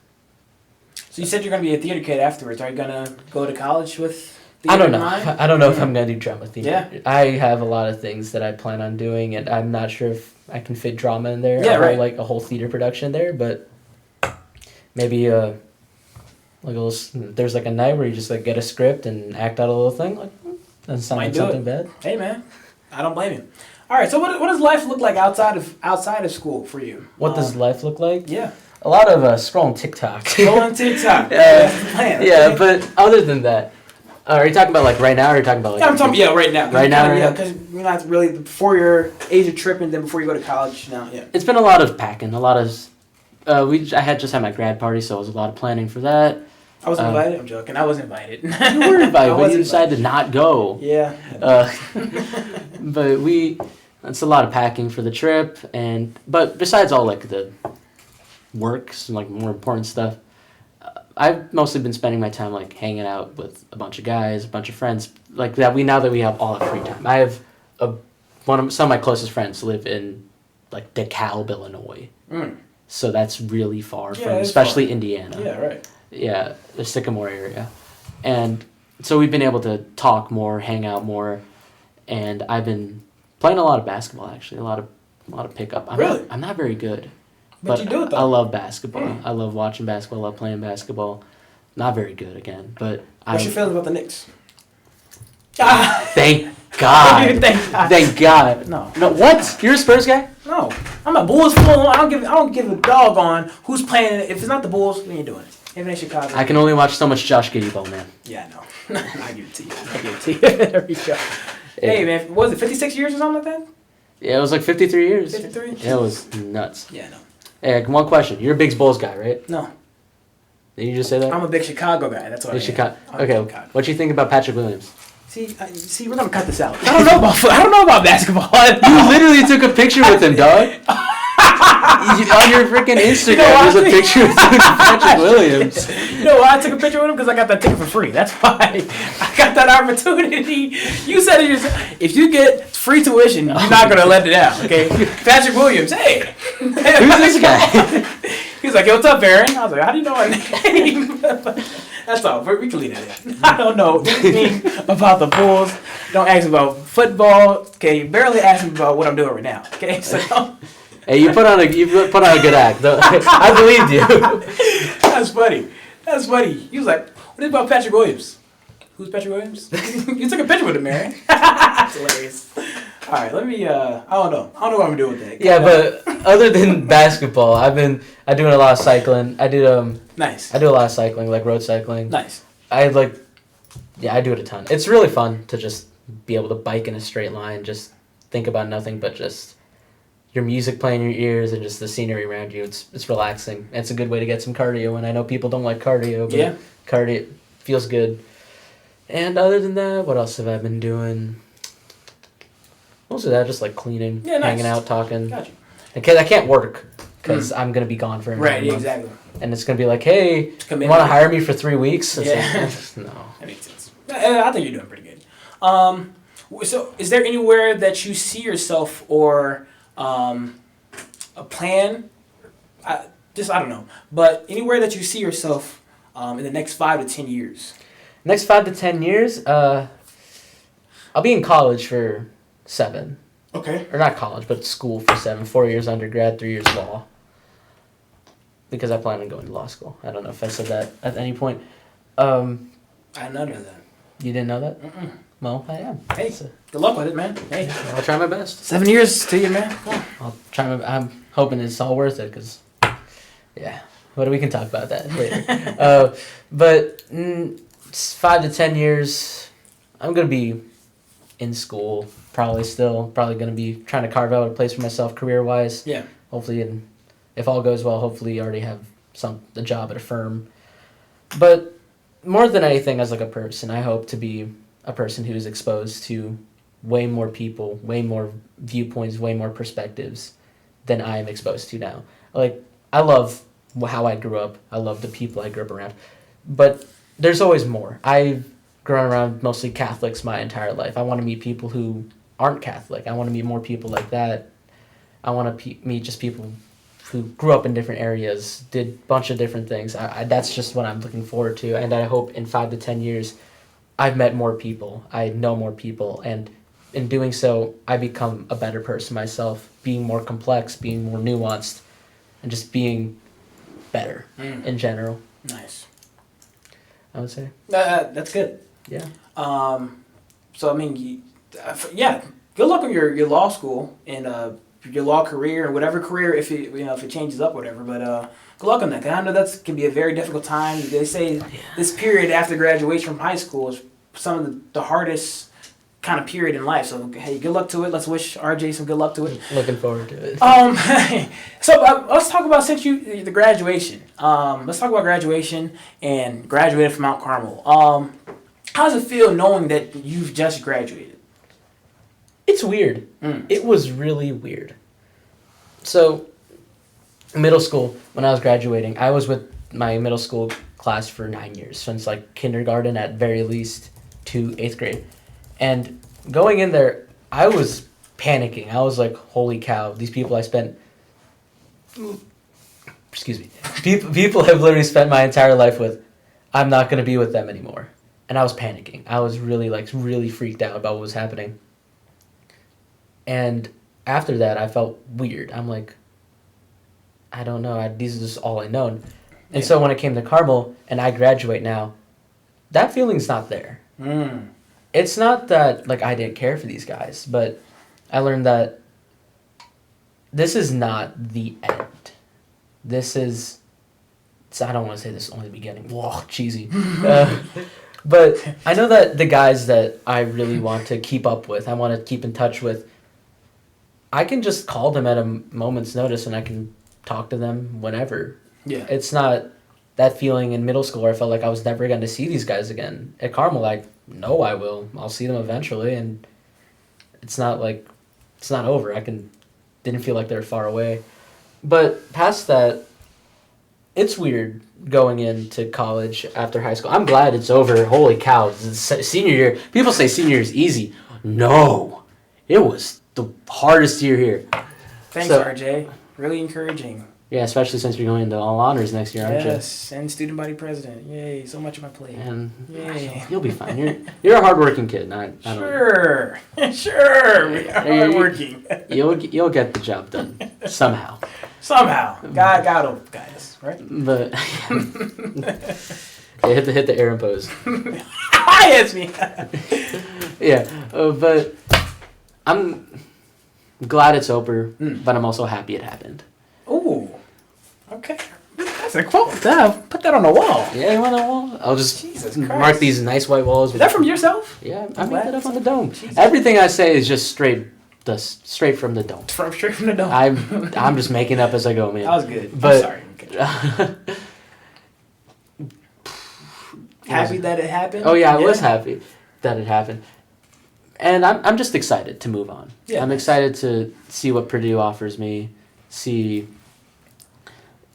S1: So you said you're going to be a theater kid afterwards. Are you going to go to college with theater
S2: I don't know.
S1: in mind?
S2: I don't know if I'm going to do drama theater.
S1: Yeah.
S2: I have a lot of things that I plan on doing, and I'm not sure if I can fit drama in there.
S1: Yeah, right.
S2: Like a whole theater production there, but maybe there's like a night where you just like get a script and act out a little thing. Like, doesn't sound like something bad.
S1: Hey, man. I don't blame you. All right, so what does life look like outside of school for you?
S2: What does life look like?
S1: Yeah.
S2: A lot of scrolling TikTok.
S1: Scrolling TikTok. That's the plan.
S2: Yeah, but other than that, are you talking about like right now, or are you talking about like...
S1: Yeah, I'm talking right now.
S2: Right now?
S1: Yeah, because you're not really before your age of tripping, then before you go to college. Now, yeah.
S2: It's been a lot of packing, a lot of... I had just had my grad party, so it was a lot of planning for that.
S1: I was invited. I'm joking. I was invited.
S2: You were invited, but you decided to not go.
S1: Yeah.
S2: But it's a lot of packing for the trip, but besides all like the works and like more important stuff, I've mostly been spending my time like hanging out with a bunch of guys, a bunch of friends like that. Now that we have all the free time, I have some of my closest friends live in like DeKalb, Illinois. So that's really far from, especially far. Indiana.
S1: Yeah, right.
S2: Yeah, the Sycamore area. And so we've been able to talk more, hang out more, and I've been playing a lot of basketball actually, a lot of pickup. I'm not very good.
S1: But you do it though.
S2: I love basketball. I love watching basketball, I love playing basketball. Not very good again, but
S1: What's your feelings about the Knicks?
S2: Thank God.
S1: Thank God.
S2: Thank God.
S1: No.
S2: What? You're a Spurs guy?
S1: No. I'm a Bulls fan. I don't give a dog on who's playing. If it's not the Bulls, we ain't doing it. If it ain't Chicago,
S2: I can only watch so much Josh Giddey ball, man.
S1: Yeah, I know. I give it to you. There we go. Hey man, was it 56 years or something like that?
S2: Yeah, it was like 53 years.
S1: 53?
S2: Yeah, it was nuts.
S1: Yeah, no.
S2: Hey, one question. You're a big Bulls guy, right?
S1: No.
S2: Did you just say that?
S1: I'm a big Chicago guy. That's what I am.
S2: Chicago.
S1: I'm
S2: Okay.
S1: Chicago.
S2: What do you think about Patrick Williams?
S1: See, we're gonna cut this out. I don't know about basketball.
S2: You literally took a picture with him, dog. On your freaking Instagram, there's a picture with Patrick Williams.
S1: You know why I took a picture with him? Because I got that ticket for free. That's why I got that opportunity. You said it yourself. If you get free tuition, you're not gonna let it down. Okay, Patrick Williams. Hey,
S2: who's this guy?
S1: He's like, yo, what's up, Aaron? I was like, how do you know our name? That's all. We can leave that in. I don't know anything about the Bulls. Don't ask me about football. Okay, barely ask me about what I'm doing right now. Okay, so.
S2: Hey, you put on a good act. I believed you.
S1: That's funny. That's funny. He was like, what is about Patrick Williams? Who's Patrick Williams? You took a picture with him, Aaron. That's hilarious. All right, let me. I don't know what I'm gonna do with that.
S2: Yeah, but other than basketball, I'm doing a lot of cycling. I do
S1: Nice.
S2: I do a lot of cycling, like road cycling.
S1: Nice.
S2: I do it a ton. It's really fun to just be able to bike in a straight line, just think about nothing but just your music playing in your ears and just the scenery around you. It's relaxing. It's a good way to get some cardio, and I know people don't like cardio, but cardio feels good. And other than that, what else have I been doing? Mostly that, just like cleaning, hanging out, talking.
S1: Gotcha.
S2: Because I can't work because I'm gonna be gone for a month.
S1: Exactly.
S2: And it's gonna be like, hey, you want to hire me for 3 weeks? It's like, no.
S1: That makes sense. I think you're doing pretty good. So, is there anywhere that you see yourself or a plan? I don't know, but anywhere that you see yourself in the next 5 to 10 years.
S2: Next 5 to 10 years, I'll be in college for 7.
S1: Okay.
S2: Or not college, but school for 7. 4 years undergrad, 3 years law. Because I plan on going to law school. I don't know if I said that at any point.
S1: I did not know that.
S2: You didn't know that?
S1: Mm-mm.
S2: Well, I am.
S1: Hey, good luck with it, man. Hey,
S2: I'll try my best.
S1: 7 years to you, man. Come on.
S2: I'm hoping it's all worth it, because, yeah. But we can talk about that later. But 5 to 10 years, I'm going to be in school, probably going to be trying to carve out a place for myself career-wise.
S1: Yeah.
S2: Hopefully, and if all goes well, hopefully already have a job at a firm. But more than anything, as like a person, I hope to be a person who is exposed to way more people, way more viewpoints, way more perspectives than I am exposed to now. Like, I love how I grew up. I love the people I grew up around. But there's always more. I've grown around mostly Catholics my entire life. I want to meet people who aren't Catholic. I want to meet more people like that. I want to meet just people who grew up in different areas, did a bunch of different things. That's just what I'm looking forward to. And I hope in 5 to 10 years, I've met more people. I know more people. And in doing so, I become a better person myself, being more complex, being more nuanced, and just being better in general.
S1: Nice.
S2: I would say.
S1: That's good.
S2: Yeah.
S1: So I mean, good luck with your law school and your law career and whatever career if it changes up or whatever. But good luck on that. 'Cause I know that can be a very difficult time. They say this period after graduation from high school is some of the hardest kind of period in life. So hey, good luck to it. Let's wish RJ some good luck to it.
S2: Looking forward to it.
S1: So let's talk about the graduation. Let's talk about graduation and graduated from Mount Carmel. How does it feel knowing that you've just graduated?
S2: It's weird. It was really weird. So, middle school, when I was graduating, I was with my middle school class for 9 years, since like kindergarten at very least to 8th grade. And going in there, I was panicking. I was like, holy cow, these people I spent... Excuse me. People have literally spent my entire life with. I'm not going to be with them anymore. And I was panicking. I was really freaked out about what was happening. And after that, I felt weird. I'm like, I don't know. These are just all I know. And so when it came to Carmel, and I graduate now, that feeling's not there. It's not that like I didn't care for these guys, but I learned that this is not the end. This is, I don't want to say this is only the beginning. Whoa, cheesy. But I know that the guys that I really want to keep up with, I want to keep in touch with, I can just call them at a moment's notice and I can talk to them whenever.
S1: Yeah.
S2: It's not that feeling in middle school where I felt like I was never going to see these guys again. At Carmel, I know I will. I'll see them eventually, and it's not over. Didn't feel like they were far away. But past that, it's weird going into college after high school. I'm glad it's over. Holy cow. Senior year. People say senior year is easy. No. It was the hardest year here.
S1: Thanks, RJ. Really encouraging.
S2: Yeah, especially since you're going into all honors next year, aren't you?
S1: Yes, and student body president. Yay, so much on my plate.
S2: And
S1: yay.
S2: You'll be fine. You're a hardworking kid.
S1: Sure. Sure. We are hardworking.
S2: You'll get the job done. Somehow.
S1: God will guide us, right?
S2: But yeah, hit the Aaron pose.
S1: Yes, me.
S2: Yeah, but I'm glad it's over, but I'm also happy it happened.
S1: Ooh, okay. That's a quote. Put that on the wall.
S2: Yeah, you want the wall? I'll just mark these nice white walls.
S1: Is that from yourself?
S2: Yeah, I made that up on the dome. Jesus. Everything I say is just straight from the dome.
S1: Straight from the dome.
S2: I'm just making up as I go, man.
S1: That was good.
S2: But,
S1: I'm sorry. Happy that it happened?
S2: Oh yeah, I was happy that it happened. And I'm just excited to move on.
S1: Yeah,
S2: I'm excited to see what Purdue offers me, see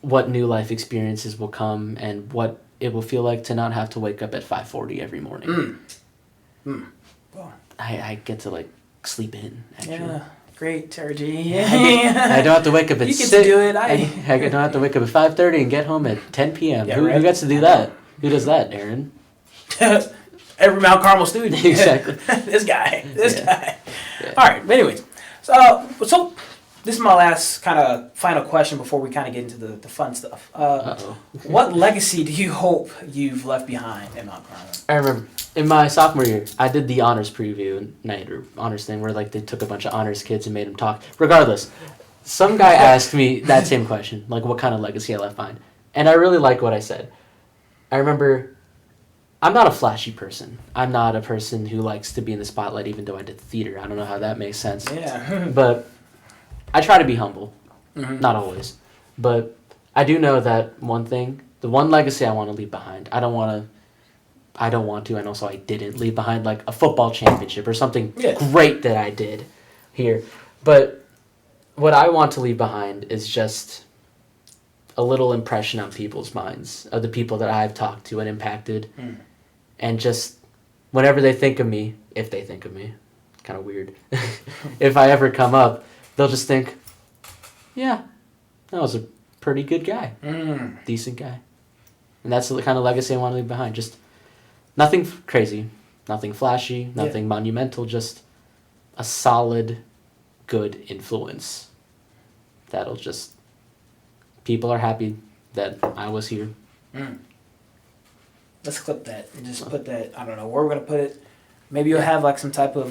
S2: what new life experiences will come, and what it will feel like to not have to wake up at 5:40 every morning.
S1: Well,
S2: I get to sleep in. Actually.
S1: Yeah, great, RJ.
S2: I don't have to wake up at 6.
S1: You get to do it.
S2: I don't have to wake up at 5:30 and get home at 10 p.m.
S1: Yeah,
S2: who
S1: right?
S2: gets to do that? Who does that, Aaron?
S1: Every Mount Carmel student.
S2: Exactly.
S1: This guy.
S2: Yeah.
S1: All right. But anyways, so this is my last kind of final question before we kind of get into the fun stuff. What legacy do you hope you've left behind at Mount Carmel?
S2: I remember in my sophomore year, I did the honors preview night or honors thing where they took a bunch of honors kids and made them talk. Regardless, some guy asked me that same question, what kind of legacy I left behind, and I really like what I said. I remember, I'm not a flashy person. I'm not a person who likes to be in the spotlight, even though I did theater. I don't know how that makes sense.
S1: Yeah.
S2: But I try to be humble. Not always. But I do know that one thing, the one legacy I want to leave behind, I don't want to, and also I didn't leave behind a football championship or something great that I did here. But what I want to leave behind is just a little impression on people's minds, of the people that I've talked to and impacted. And just whenever they think of me, if they think of me, kind of weird, if I ever come up, they'll just think, yeah, that was a pretty good guy, decent guy. And that's the kind of legacy I want to leave behind. Just nothing crazy, nothing flashy, nothing monumental, just a solid, good influence that'll just... People are happy that I was here.
S1: Let's clip that and just put that. I don't know where we're gonna put it. Maybe you'll have some type of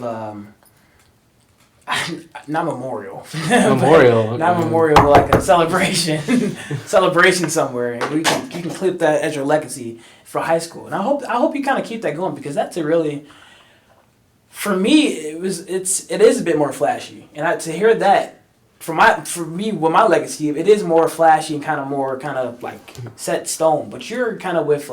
S1: not memorial.
S2: Memorial.
S1: Not memorial, but a celebration. Celebration somewhere. And you can clip that as your legacy for high school. And I hope you kind of keep that going, because that's a really, for me, it is a bit more flashy. And to hear that, for me with my legacy, it is more flashy and kind of set stone. But you're kind of with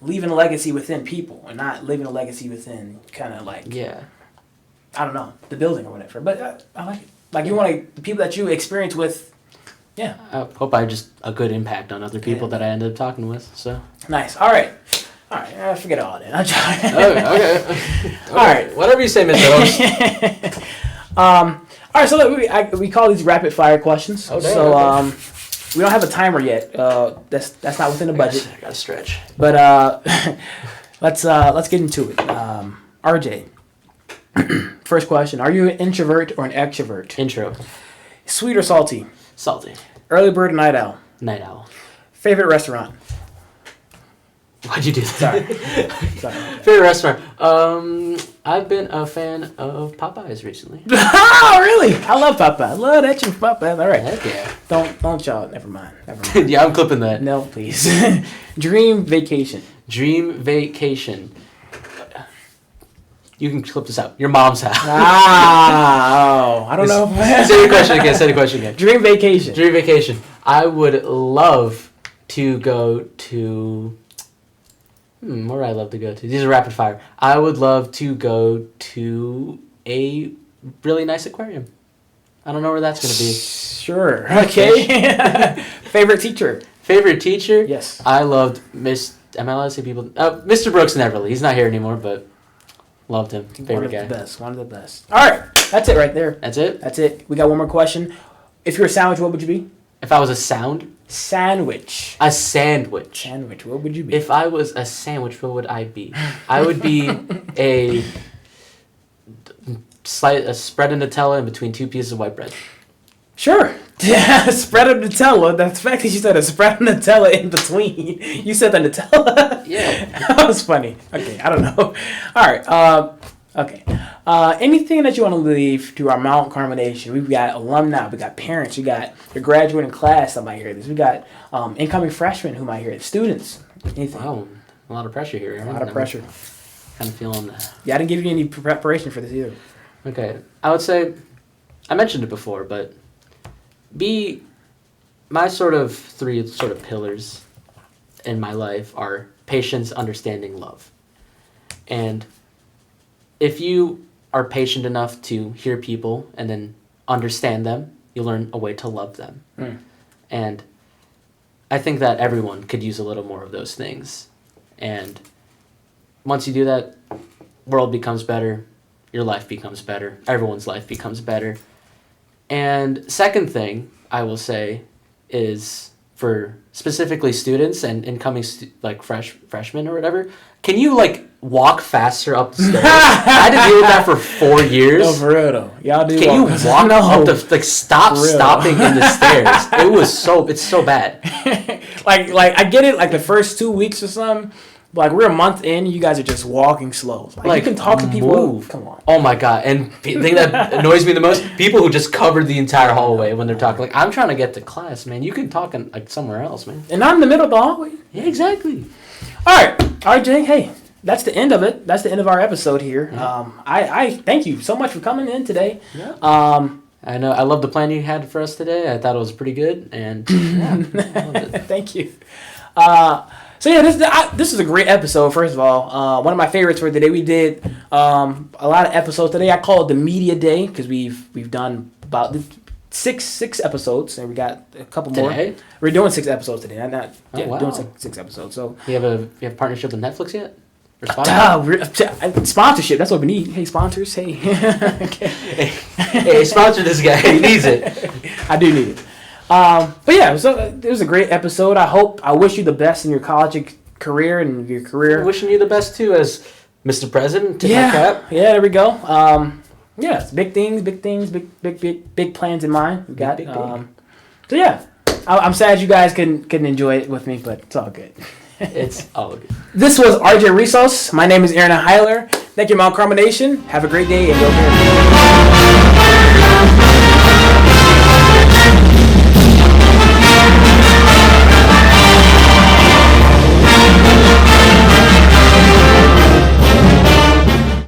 S1: leaving a legacy within people and not leaving a legacy within I don't know, the building or whatever. But I like it. You want the people that you experience with. Yeah.
S2: I hope I have just a good impact on other people that I ended up talking with. So
S1: nice. All right. Forget all that.
S2: Okay. All right. Whatever you say, Mr. Host.
S1: All right, so we call these rapid fire questions.
S2: Oh, damn,
S1: so we don't have a timer yet. That's not within the budget.
S2: I gotta stretch.
S1: But let's get into it. RJ, first question: are you an introvert or an extrovert?
S2: Intro.
S1: Sweet or salty?
S2: Salty.
S1: Early bird or night owl?
S2: Night owl.
S1: Favorite restaurant?
S2: Why'd you do that?
S1: Sorry.
S2: Favorite restaurant? I've been a fan of Popeyes recently.
S1: Oh, really? I love Popeye. I love that chicken Popeye. All right.
S2: Heck yeah.
S1: Don't y'all. Never mind. Never mind.
S2: Yeah, I'm clipping that.
S1: No, please. Dream vacation.
S2: Dream vacation. You can clip this out. Your mom's house.
S1: I don't know.
S2: Say the question again.
S1: Dream vacation.
S2: Dream vacation. I would love to go to... where would I love to go to? These are rapid fire. I would love to go to a really nice aquarium. I don't know where that's going to be.
S1: Sure. Okay. Favorite teacher.
S2: Favorite teacher?
S1: Yes.
S2: I loved am I allowed to say people? Mr. Brooks Neverly. He's not here anymore, but loved him. Favorite guy.
S1: One of the best. All right. That's it right there.
S2: That's it?
S1: That's it. We got one more question. If you're a sandwich, what would you be?
S2: If I was a sound?
S1: Sandwich.
S2: A sandwich.
S1: Sandwich. What would you be?
S2: If I was a sandwich, what would I be? I would be a spread of Nutella in between two pieces of white bread.
S1: Sure. Yeah, spread of Nutella. The fact that you said a spread of Nutella in between. You said the Nutella?
S2: Yeah.
S1: That was funny. Okay, I don't know. All right. Okay. Anything that you want to leave to our Mount Carmel Nation? We've got alumni, we got parents, we got your graduating class that might hear this. We got incoming freshmen who might hear it. Students. Anything.
S2: Wow, a lot of pressure here.
S1: A lot of pressure.
S2: Kind of feeling that.
S1: Yeah, I didn't give you any preparation for this either.
S2: Okay, I would say, I mentioned it before, but my sort of three sort of pillars in my life are patience, understanding, love. And if you are patient enough to hear people and then understand them, you learn a way to love them. And I think that everyone could use a little more of those things. And once you do that, world becomes better, your life becomes better, everyone's life becomes better. And second thing I will say is for specifically students and incoming freshmen or whatever, can you walk faster up the stairs? I had to deal with that for 4 years.
S1: No, for real though. Y'all do.
S2: Can you walk up the stopping in the stairs? It's so bad.
S1: I get it. Like the first 2 weeks or something. But we're a month in, you guys are just walking slow. You can talk to people.
S2: Move.
S1: Come on.
S2: Oh my god! And the thing that annoys me the most: people who just cover the entire hallway when they're talking. I'm trying to get to class, man. You can talk in somewhere else, man.
S1: And I'm in the middle of the hallway.
S2: Yeah, exactly.
S1: All right, RJ. Hey, that's the end of it. That's the end of our episode here. Yeah. I thank you so much for coming in today. Yeah.
S2: I know. I love the plan you had for us today. I thought it was pretty good, and yeah, I loved it.
S1: Thank you. So yeah, this is a great episode. First of all, one of my favorites for today. We did a lot of episodes today. I call it the media day because we've done about six episodes, and we got a couple
S2: today?
S1: more. We're doing 6 episodes today.
S2: Wow.
S1: Doing six episodes. So
S2: you have a partnership with Netflix yet? Or Spotify?
S1: Sponsorship. That's what we need. Hey, sponsors. Hey.
S2: Hey, sponsor this guy. He needs it.
S1: I do need it. But yeah, so it was a great episode. I wish you the best in your college career and your career.
S2: Wishing you the best too, as Mr. President.
S1: Yeah, my cap. Yeah, there we go. Yeah, it's big big plans in mind. We got. So yeah, I'm sad you guys couldn't enjoy it with me, but it's all good.
S2: It's all good.
S1: This was RJ Risos. My name is Aaron Hyler. Thank you, Mount Carmel Nation. Have a great day and go here.